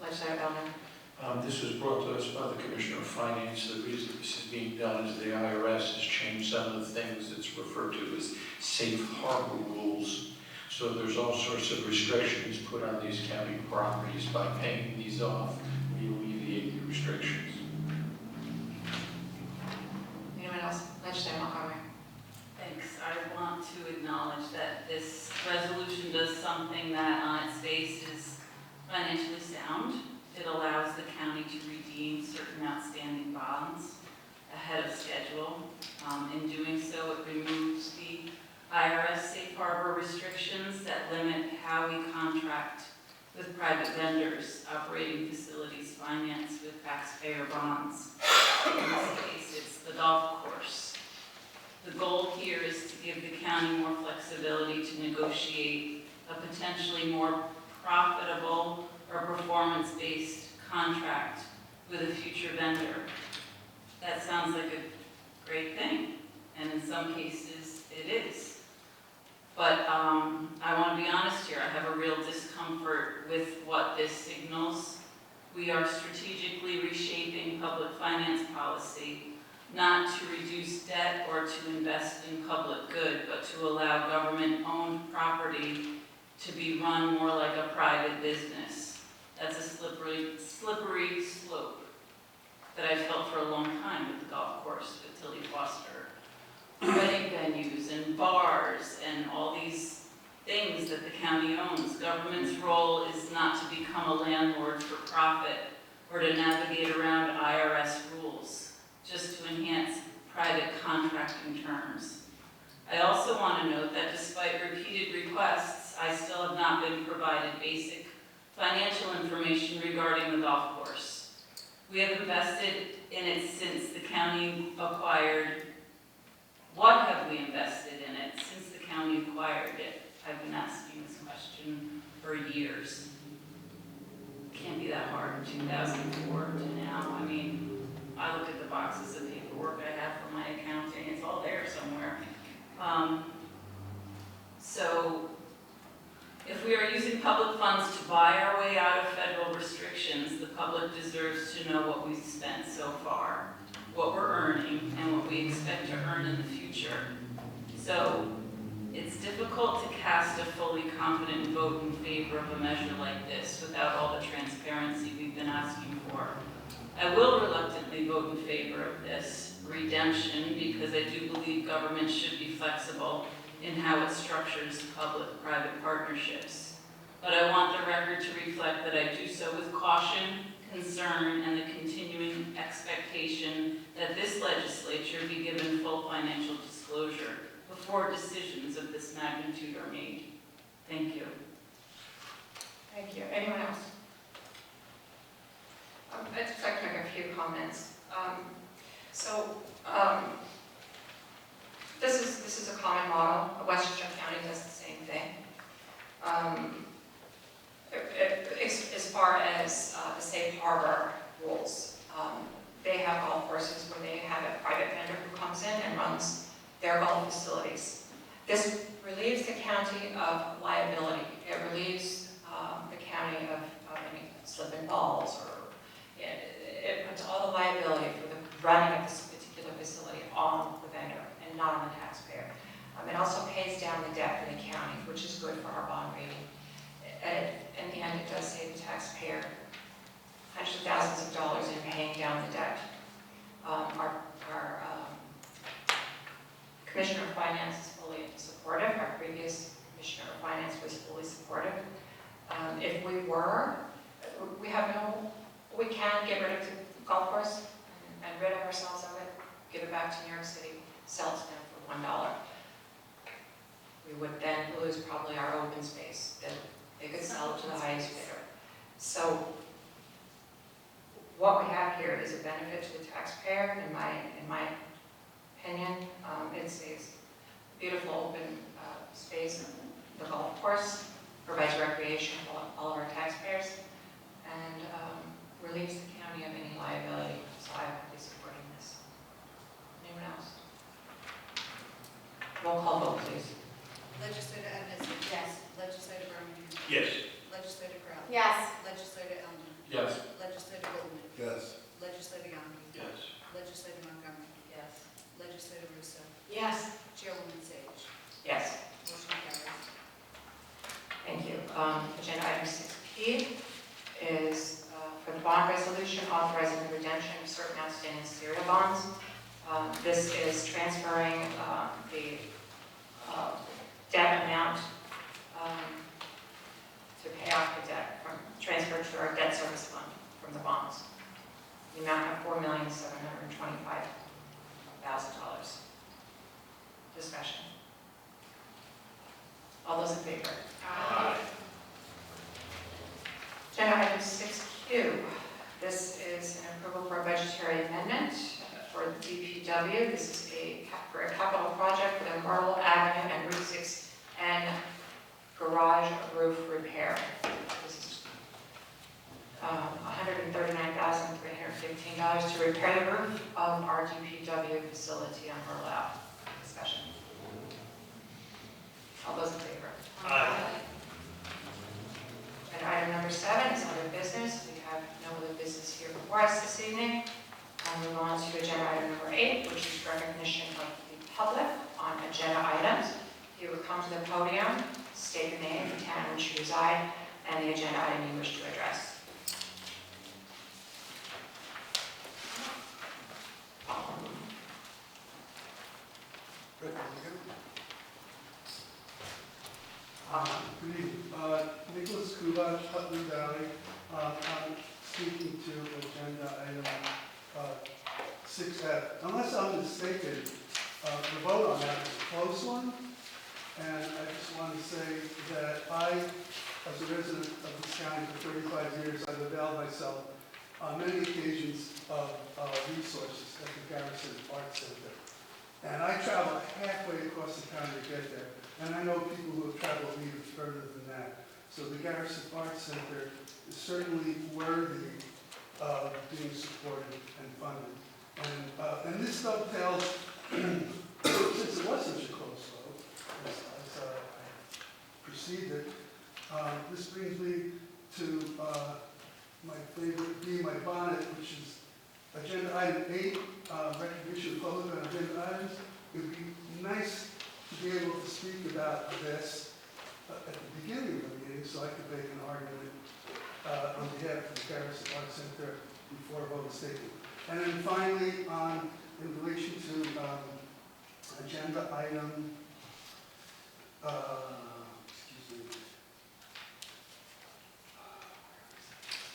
Legislator Elmer. This was brought to us by the Commissioner of Finance. The reason this is being done is the IRS has changed some of the things that's referred to as safe harbor rules. So there's all sorts of restrictions put on these county properties. By paying these off, we alleviate the restrictions. Anyone else? Legislator Montgomery. Thanks. I want to acknowledge that this resolution does something that on its face is financially sound. It allows the county to redeem certain outstanding bonds ahead of schedule. In doing so, it removes the IRS safe harbor restrictions that limit how we contract with private vendors operating facilities financed with taxpayer bonds. In this case, it's the golf course. The goal here is to give the county more flexibility to negotiate a potentially more profitable or performance-based contract with a future vendor. That sounds like a great thing, and in some cases it is. But I want to be honest here, I have a real discomfort with what this signals. We are strategically reshaping public finance policy, not to reduce debt or to invest in public good, but to allow government-owned property to be run more like a private business. That's a slippery slope that I've felt for a long time with the golf course, with Tilly Foster. Wedding venues and bars and all these things that the county owns. Government's role is not to become a landlord for profit or to navigate around IRS rules, just to enhance private contracting terms. I also want to note that despite repeated requests, I still have not been provided basic financial information regarding the golf course. We have invested in it since the county acquired. What have we invested in it since the county acquired it? I've been asking this question for years. Can't be that hard from 2004 to now. I mean, I look at the boxes of paperwork I have for my accounting. It's all there somewhere. So if we are using public funds to buy our way out of federal restrictions, the public deserves to know what we've spent so far, what we're earning, and what we expect to earn in the future. So it's difficult to cast a fully confident vote in favor of a measure like this without all the transparency we've been asking for. I will reluctantly vote in favor of this redemption because I do believe government should be flexible in how it structures public-private partnerships. But I want the record to reflect that I do so with caution, concern, and the continuing expectation that this legislature be given full financial disclosure before decisions of this magnitude are made. Thank you. Thank you. Anyone else? I'd just like to make a few comments. This is a common model. Westchester County does the same thing. As far as the safe harbor rules, they have golf courses where they have a private vendor who comes in and runs their golf facilities. This relieves the county of liability. It relieves the county of any slip and falls, or it puts all the liability for the running of this particular facility on the vendor and not on the taxpayer. It also pays down the debt for the county, which is good for our bond rating. In the end, it does save the taxpayer hundreds of thousands of dollars in paying down the debt. Our Commissioner of Finance is fully supportive. Our previous Commissioner of Finance was fully supportive. If we were, we can get rid of the golf course and rid of ourselves of it, give it back to New York City, sell it to them for $1. We would then lose probably our open space that they could sell it to the highest bidder. So what we have here is a benefit to the taxpayer, in my opinion. It's a beautiful open space. The golf course provides recreation for all of our taxpayers and relieves the county of any liability. So I will be supporting this. Anyone else? Roll call vote, please. Legislator Adamson. Yes. Legislator Birmingham. Yes. Legislator Crowell. Yes. Legislator Elman. Yes. Legislator Goldman. Yes. Legislator Young. Yes. Legislator Montgomery. Yes. Legislator Russo. Yes. Chairwoman Sage. Yes. Motion carries. Thank you. Agenda item 6P is for the bond resolution authorizing the redemption of certain outstanding serial bonds. This is transferring the debt amount to pay off the debt, transferred to our debt service fund from the bonds. The amount of $4,725,000. Discussion. All those in favor? Aye. Agenda item 6Q. This is an approval for a budgetary amendment for the DPW. This is for a capital project for the Myrtle Avenue and Route 6 and garage roof repair. This is $139,315 to repair the roof of our DPW facility on Myrtle Ave. Discussion. All those in favor? Aye. And item number 7 is other business. We have no other business here before us this evening. I'll move on to agenda item number 8, which is recognition of the public on agenda items. You would come to the podium, state your name, the town in which you reside, and the agenda item you wish to address. Good evening. Nicholas Kulach, Putnam Valley. I'm speaking to agenda item 6F. Unless I'm mistaken, the vote on that was a close one. And I just want to say that I, as a resident of this county for 35 years, I've availed myself on many occasions of resources at the Garrison Art Center. And I travel halfway across the county to get there. And I know people who have traveled even further than that. So the Garrison Art Center is certainly worthy of being supported and funded. And this dovetails, since it was such a close received it. This brings me to my favorite bee in my bonnet, which is agenda item 8, recognition of public on agenda items. It would be nice to be able to speak about this at the beginning of the meeting, so I could make an argument on behalf of the Garrison Arts Center before a vote is taken. And then finally, in relation to agenda item, excuse me.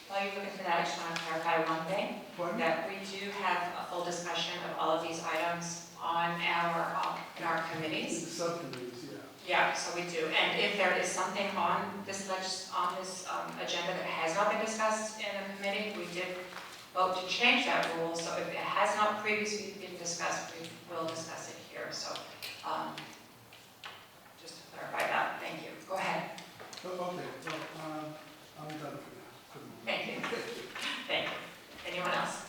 While you're looking for that, I just want to clarify one thing, Pardon? that we do have a full discussion of all of these items on in our committees. The subcommittees, yeah. Yeah, so we do. And if there is something on this agenda that has not been discussed in a committee, we did vote to change that rule. So if it has not previously been discussed, we will discuss it here. So just to clarify that, thank you. Go ahead. Oh, okay, well, I'm done for now. Thank you. Thank you. Anyone else?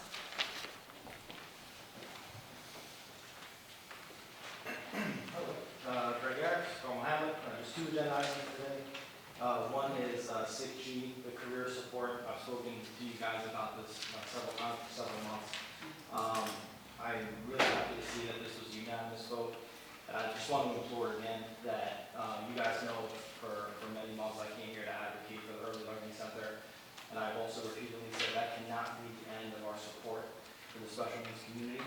Greg Eric, Carmel Hamlet, just 2 agenda items today. One is 6G, the career support. I've spoken to you guys about this several times for several months. I'm really happy to see that this was a unanimous vote. I just want to implore again that you guys know for many months I came here to advocate for the Early Learning Center, and I've also repeatedly said that cannot be the end of our support for the special needs community.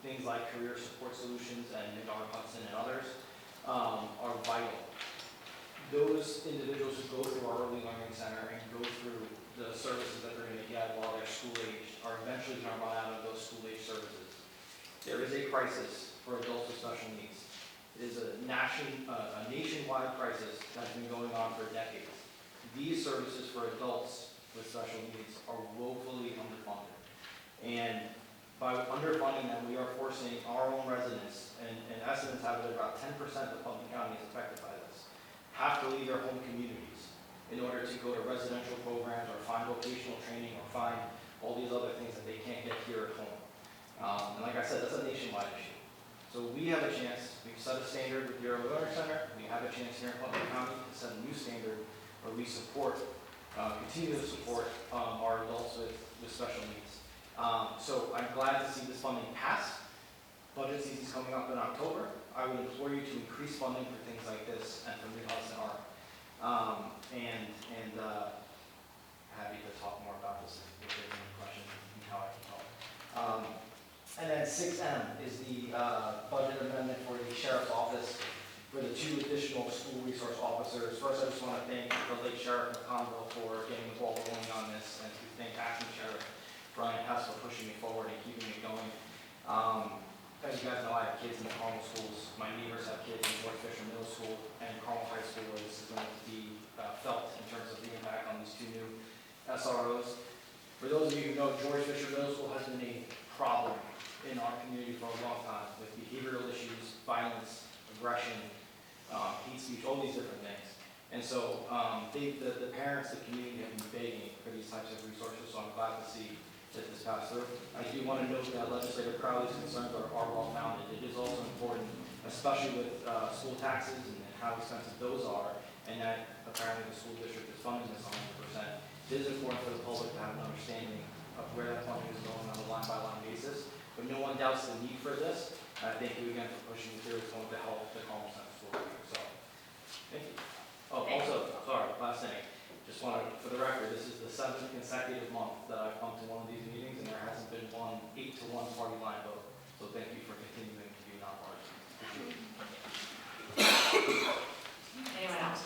Things like career support solutions and Midar Hudson and others are vital. Those individuals who go through our Early Learning Center and go through the services that they're going to get while they're school age are eventually going to run out of those school age services. There is a crisis for adults with special needs. It is a nationwide crisis that's been going on for decades. These services for adults with special needs are woefully underfunded. And by underfunding them, we are forcing our own residents, and estimates have it about 10% of Putnam County is affected by this, have to leave their home communities in order to go to residential programs or find vocational training or find all these other things that they can't get here at home. And like I said, that's a nationwide issue. So we have a chance, we've set a standard with the Early Learning Center, we have a chance here in Putnam County to set a new standard where we support, continue to support our adults with special needs. So I'm glad to see this funding pass. Budget season's coming up in October. I would implore you to increase funding for things like this and for Myrtle and Art. Happy to talk more about this if there's any questions and how I can help. And then 6M is the budget amendment for the Sheriff's Office for the 2 additional school resource officers. First, I just want to thank the late Sheriff of Conveyance for getting the ball rolling on this, and to thank Acting Sheriff Brian Hess for pushing me forward and keeping it going. As you guys know, I have kids in the Carmel schools. My neighbors have kids in George Fisher Middle School and Carmel High School, where this is going to be felt in terms of the impact on these 2 new SROs. For those of you who know, George Fisher Middle School has been a problem in our community for a long time with behavioral issues, violence, aggression, hate speech, all these different things. And so the parents, the community have been begging for these types of resources, so I'm glad to see that this passed through. I do want to note that Legislator Crowley's concerns are well founded. It is also important, especially with school taxes and how expensive those are, and that apparently the school district is funding this 100%. It is important for the public to have an understanding of where that funding is going on a line-by-line basis, but no one doubts the need for this. I thank you again for pushing it through. It's going to help the Carmel Center School District. So, thank you. Oh, also, sorry, last thing. Just want to, for the record, this is the 7th consecutive month that I've come to one of these meetings, and there hasn't been one 8-to-1 party line vote. So thank you for continuing to be nonpartisan. Anyone else?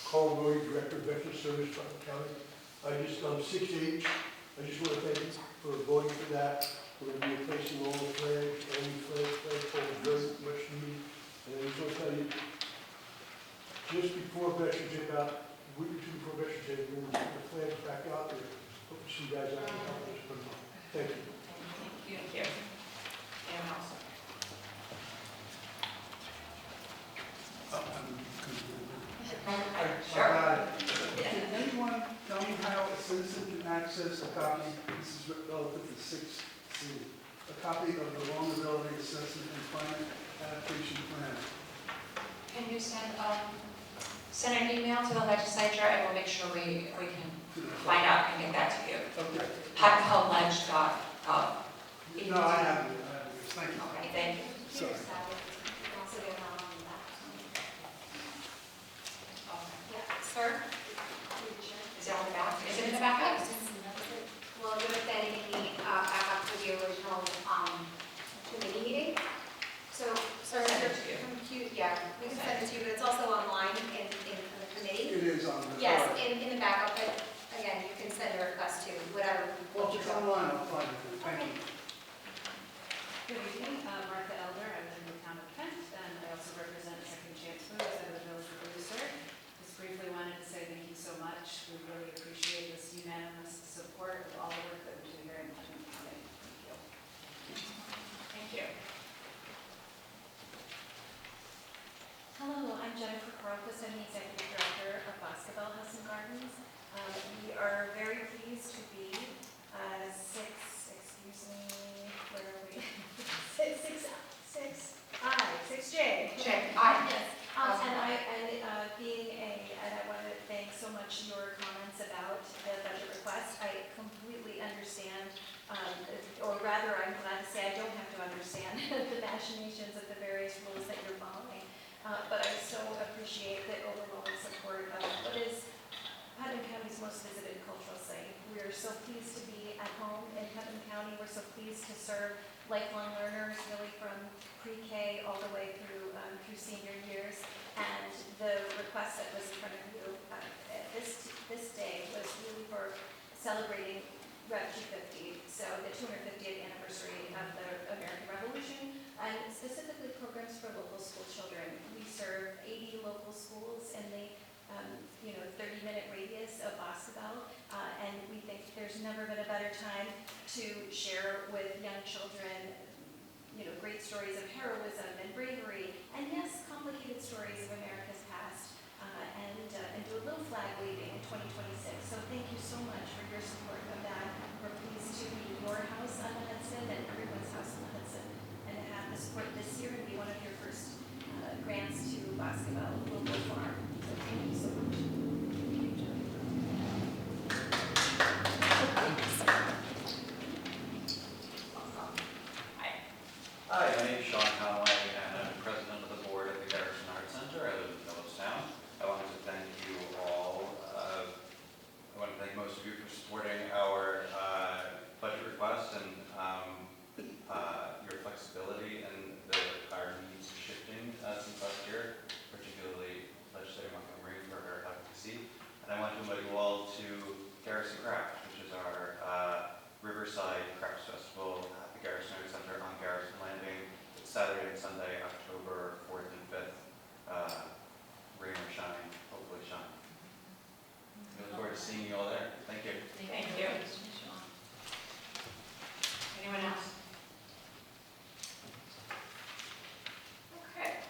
Carl Murray, Director of Veteran Service, Putnam County. I just, 6H, I just want to thank you for voting for that. We're going to be replacing all the flags, flagpole, very much needed. And I just want to tell you, just before Veterans Day, about a week or 2 before Veterans Day, we're going to put the flags back out there. Hope to see you guys out there. Thank you. Thank you. Anyone else? Sure. Can anyone tell me how a citizen can access a copy, this is relative to 6C, a copy of the vulnerability assessment and climate adaptation plan? Can you send an email to the legislature, and we'll make sure we can find out and get that to you. Okay. Putnamleg.gov. No, I haven't, thank you. Okay, thank you. Sorry. Sir? Is it on the back? Is it in the backup? Well, it would have been in the backup for the original committee meeting. So, Send it to you. yeah, we can send it to you, but it's also online in the committee. It is on the. Yes, in the backup, but again, you can send a request to whatever. Well, if it's online, I'll find it, thank you. Good evening, Martha Elder, I'm in the town of Kent, and I also represent Second Chance Foods, I'm the village producer. Just briefly wanted to say thank you so much, we really appreciate this unanimous support of all the work that we're doing here in Putnam County. Thank you. Thank you. Hello, I'm Jennifer Carlquist, I'm the Executive Director of Boscobel House and Gardens. We are very pleased to be six J. Check. Aye. Yes, and I want to thank so much your comments about the budget request. I completely understand, or rather, I'm glad to say I don't have to understand the machinations of the various rules that you're following. But I so appreciate the overwhelming support of what is Putnam County's most visited cultural site. We are so pleased to be at home in Putnam County. We're so pleased to serve lifelong learners, really from pre-K all the way through senior years. And the request that was in front of you this day was really for celebrating Rev 250, so the 250th anniversary of the American Revolution, and specifically programs for local school children. We serve 80 local schools in the 30-minute radius of Boscobel, and we think there's never been a better time to share with young children, great stories of heroism and bravery, and yes, complicated stories of America's past, and do a little flag waving in 2026. So thank you so much for your support of that. We're pleased to be your house on the Hudson and everyone's house on the Hudson, and to have the support this year and be one of your first grants to Boscobel Local Farm. So thank you so much. Hi, my name is Sean Conway, and I'm president of the board at the Garrison Arts Center. I live in Phillipstown. I wanted to thank you all. I want to thank most of you for supporting our budget request and your flexibility and our needs shifting since last year, particularly Legislator Montgomery for her advocacy. And I want to invite you all to Garrison Craft, which is our Riverside Crafts Festival at the Garrison Arts Center on Garrison Landing. It's Saturday and Sunday, October 4th and 5th. Rain or shine, hopefully shine. We look forward to seeing you all there. Thank you. Thank you. Anyone else? Okay.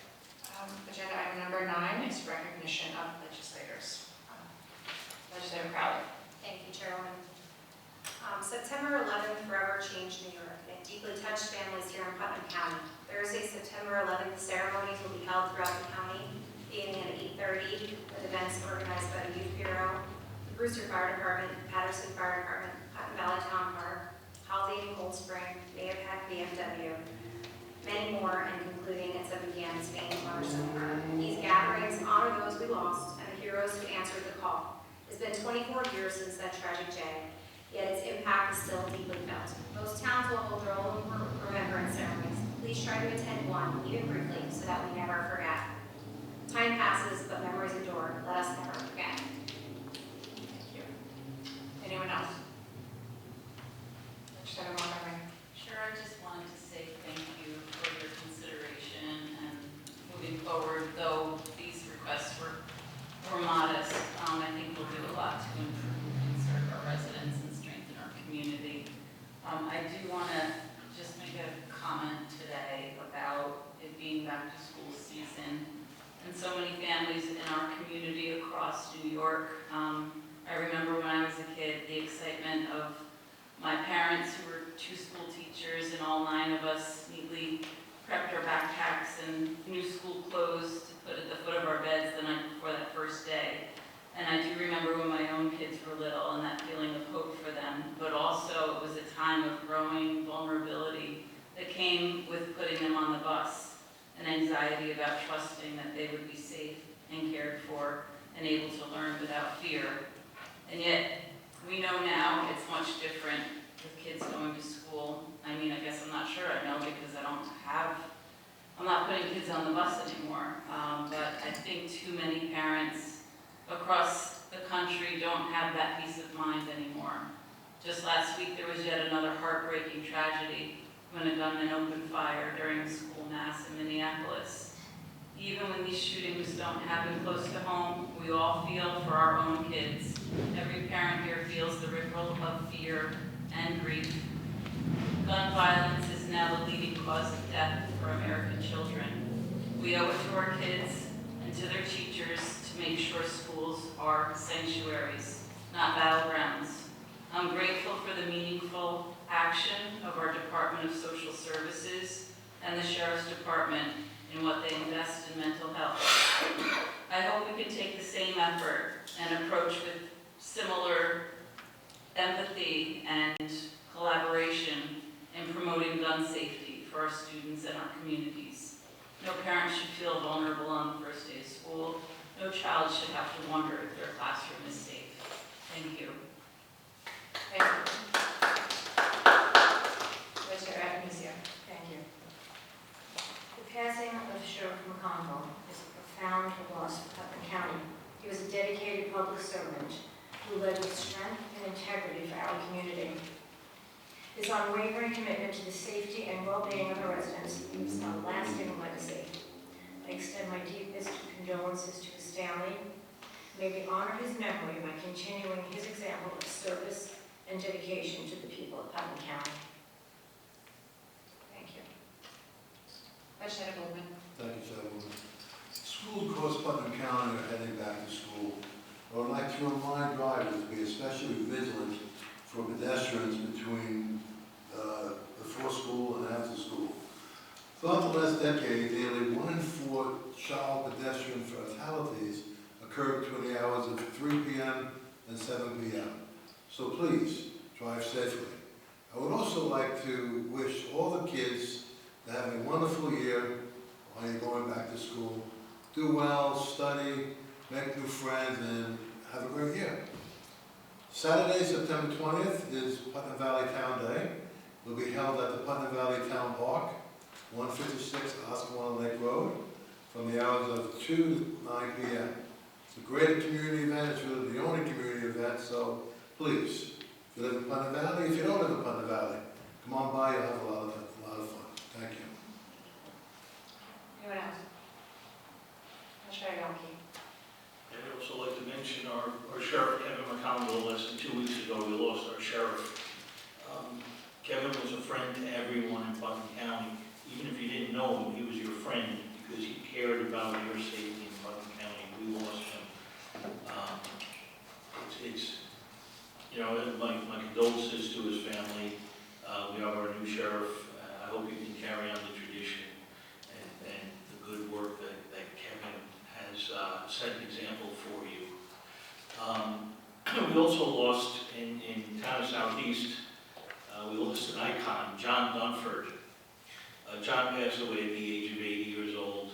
Agenda item number 9 is recognition of legislators. Legislator Crowley. Thank you, Chairwoman. September 11th forever changed New York, and it deeply touched families here in Putnam County. Thursday, September 11th, ceremonies will be held throughout the county, beginning at 8:30 with events organized by the Youth Bureau, the Brewster Fire Department, Patterson Fire Department, Putnam Valley Town Park, Haldane, Cold Spring, Mayopac BMW, many more, and concluding at 7 p.m. in Spain, Cornerstone Park. These gatherings honor those we lost and the heroes who answered the call. It's been 24 years since that tragic day, yet its impact is still deeply felt. Most towns will hold their own remembrance ceremonies. Please try to attend one, even briefly, so that we never forget. Time passes, but memories endure. Let us never forget. Thank you. Anyone else? Legislator Montgomery. Sure, I just wanted to say thank you for your consideration and moving forward, though these requests were modest, I think we'll do a lot to improve and serve our residents and strengthen our community. I do want to just make a comment today about it being back to school season and so many families in our community across New York. I remember when I was a kid, the excitement of my parents, who were 2 school teachers, and all 9 of us neatly prepped our backpacks and new school clothes to put at the foot of our beds the night before that first day. And I do remember when my own kids were little and that feeling of hope for them, but also it was a time of growing vulnerability that came with putting them on the bus, and anxiety about trusting that they would be safe and cared for and able to learn without fear. And yet, we know now it's much different with kids going to school. I mean, I guess I'm not sure I know because I'm not putting kids on the bus anymore. But I think too many parents across the country don't have that peace of mind anymore. Just last week, there was yet another heartbreaking tragedy when a gunman opened fire during a school mass in Minneapolis. Even when these shootings don't happen close to home, we all feel for our own kids. Every parent here feels the ripple of fear and grief. Gun violence is now the leading cause of death for American children. We owe it to our kids and to their teachers to make sure schools are sanctuaries, not battlegrounds. I'm grateful for the meaningful action of our Department of Social Services and the Sheriff's Department in what they invest in mental health. I hope we can take the same effort and approach with similar empathy and collaboration in promoting gun safety for our students and our communities. No parent should feel vulnerable on the first day of school. No child should have to wonder if their classroom is safe. Thank you. Thank you. Legislator Adamizio. Thank you. The passing of Sheriff McConville is a profound loss for Putnam County. He was a dedicated public servant who led with strength and integrity for our community. His unwavering commitment to the safety and well-being of our residents leaves a lasting legacy. I extend my deepest condolences to his family. May we honor his memory by continuing his example of service and dedication to the people of Putnam County. Thank you. Legislator Goldman. Thank you, Chairwoman. Schools across Putnam County are heading back to school. I would like to remind drivers to be especially vigilant for pedestrians between before school and after school. Throughout the last decade, nearly 1 in 4 child pedestrian fatalities occurred between the hours of 3 p.m. and 7 p.m. So please, drive safely. I would also like to wish all the kids to have a wonderful year while you're going back to school. Do well, study, make new friends, and have a great year. Saturday, September 20th is Putnam Valley Town Day. It will be held at the Putnam Valley Town Park, 156 Osceola Lake Road, from the hours of 2 to 9 p.m. It's a great community event. It's really the only community event, so please, if you live in Putnam Valley, if you don't live in Putnam Valley, come on by. You'll have a lot of fun. Thank you. Anyone else? Legislator Yonke. And I'd also like to mention our Sheriff, Kevin McConville. Less than 2 weeks ago, we lost our sheriff. Kevin was a friend to everyone in Putnam County. Even if you didn't know him, he was your friend because he cared about your safety in Putnam County. We lost him. My condolences to his family. We have our new sheriff. I hope you can carry on the tradition and the good work that Kevin has set an example for you. We also lost in town of Southeast, we lost an icon, John Dunford. John passed away at the age of 80 years old.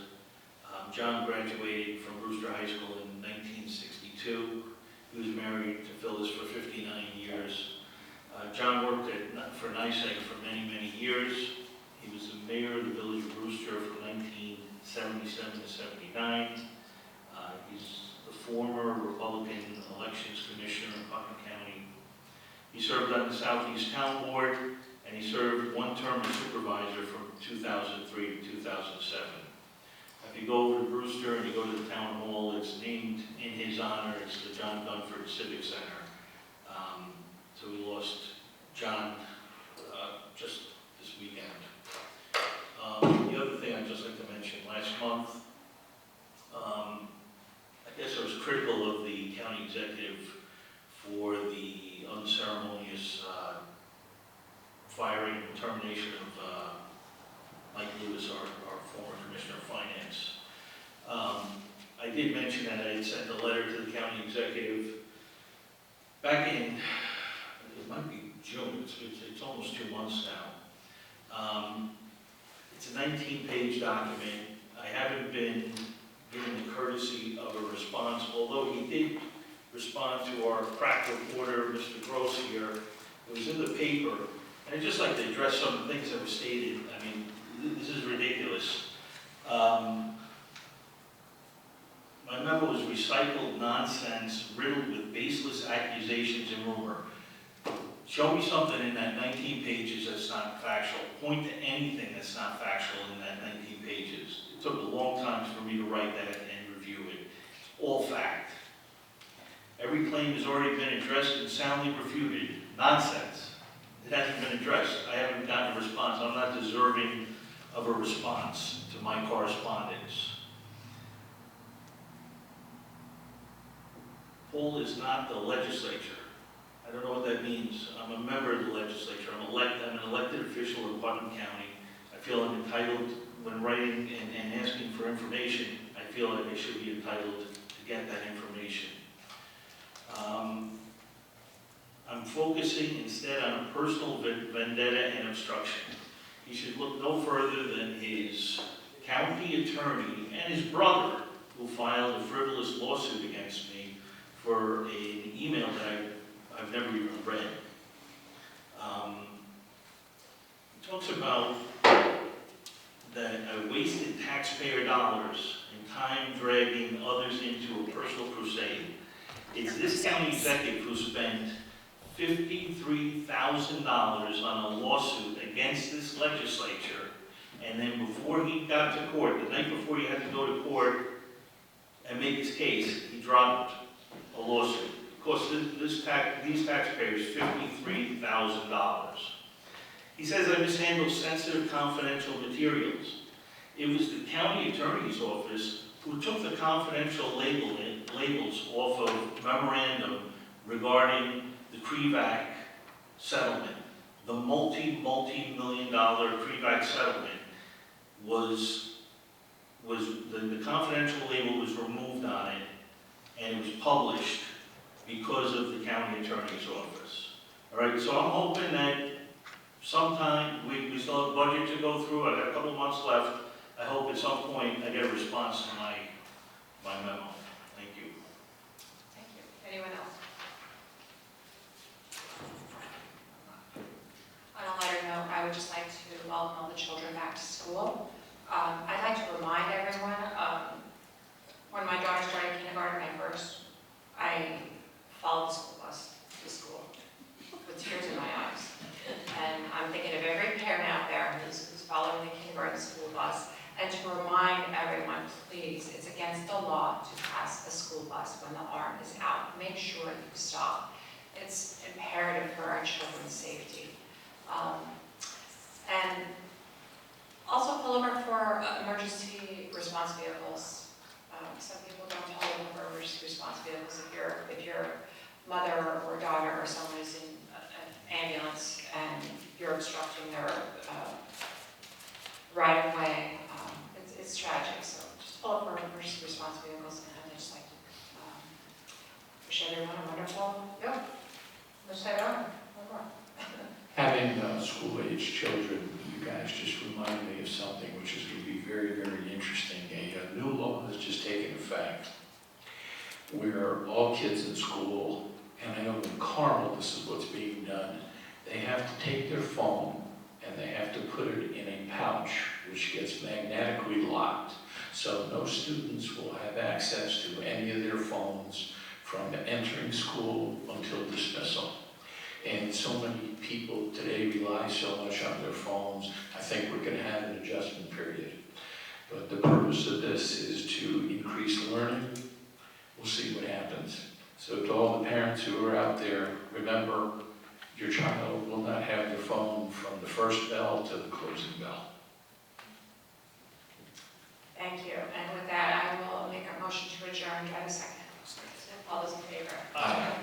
John graduated from Brewster High School in 1962. He was married to Phyllis for 59 years. John worked for NYSEG for many, many years. He was the mayor of the village of Brewster from 1977 to 79. He's the former Republican Elections Commissioner of Putnam County. He served on the Southeast Town Board, and he served 1 term as supervisor from 2003 to 2007. If you go over to Brewster and you go to the town hall, it's named in his honor. It's the John Dunford Civic Center. So we lost John just this weekend. The other thing I'd just like to mention, last month, I guess I was critical of the county executive for the unceremonious firing and termination of Mike Lewis, our former Commissioner of Finance. I did mention that I had sent a letter to the county executive back in, it might be June, it's almost 2 months now. It's a 19-page document. I haven't been given the courtesy of a response, although he did respond to our crack reporter, Mr. Gross here. It was in the paper, and I'd just like to address some of the things that were stated. I mean, this is ridiculous. My memo was recycled nonsense riddled with baseless accusations and rumor. Show me something in that 19 pages that's not factual. Point to anything that's not factual in that 19 pages. It took a long time for me to write that and review it. It's all fact. Every claim has already been addressed and soundly refuted. Nonsense. It hasn't been addressed. I haven't gotten a response. I'm not deserving of a response to my correspondence. Paul is not the legislature. I don't know what that means. I'm a member of the legislature. I'm an elected official in Putnam County. I feel I'm entitled, when writing and asking for information, I feel like I should be entitled to get that information. I'm focusing instead on a personal vendetta and obstruction. He should look no further than his county attorney and his brother, who filed a frivolous lawsuit against me for an email that I've never even read. He talks about that I wasted taxpayer dollars and time dragging others into a personal crusade. It's this county executive who spent $53,000 on a lawsuit against this legislature, and then before he got to court, the night before he had to go to court and make his case, he dropped a lawsuit. It cost these taxpayers $53,000. He says I mishandled sensitive confidential materials. It was the county attorney's office who took the confidential labels off of memorandum regarding the CREVAC settlement. The multi-million dollar CREVAC settlement was the confidential label was removed on it, and it was published because of the county attorney's office. All right, so I'm hoping that sometime, we still have budget to go through, I've got a couple of months left. I hope at some point I get a response to my memo. Thank you. Thank you. Anyone else? On a lighter note, I would just like to welcome all the children back to school. I'd like to remind everyone, when my daughter started kindergarten, I followed the school bus to school with tears in my eyes. And I'm thinking of every parent out there who's following the kindergarten school bus, and to remind everyone, please, it's against the law to pass a school bus when the arm is out. Make sure you stop. It's imperative for our children's safety. And also pull over for emergency response vehicles. Some people don't pull over for emergency response vehicles. If your mother or daughter or someone is in an ambulance and you're obstructing their right of way, it's tragic. So just pull over for emergency response vehicles, and I'd just like to wish everyone a wonderful, Having school-age children, you guys just remind me of something which is going to be very, very interesting. A new law has just taken effect where all kids in school, and I know in Carmel this is what's being done, they have to take their phone and they have to put it in a pouch which gets magnetically locked. So no students will have access to any of their phones from entering school until dismissal. And so many people today rely so much on their phones, I think we're going to have an adjustment period. But the purpose of this is to increase learning. We'll see what happens. So to all the parents who are out there, remember, your child will not have their phone from the first bell to the closing bell. Thank you. And with that, I will make a motion to adjourn. Do I have a second? All those in favor? Aye.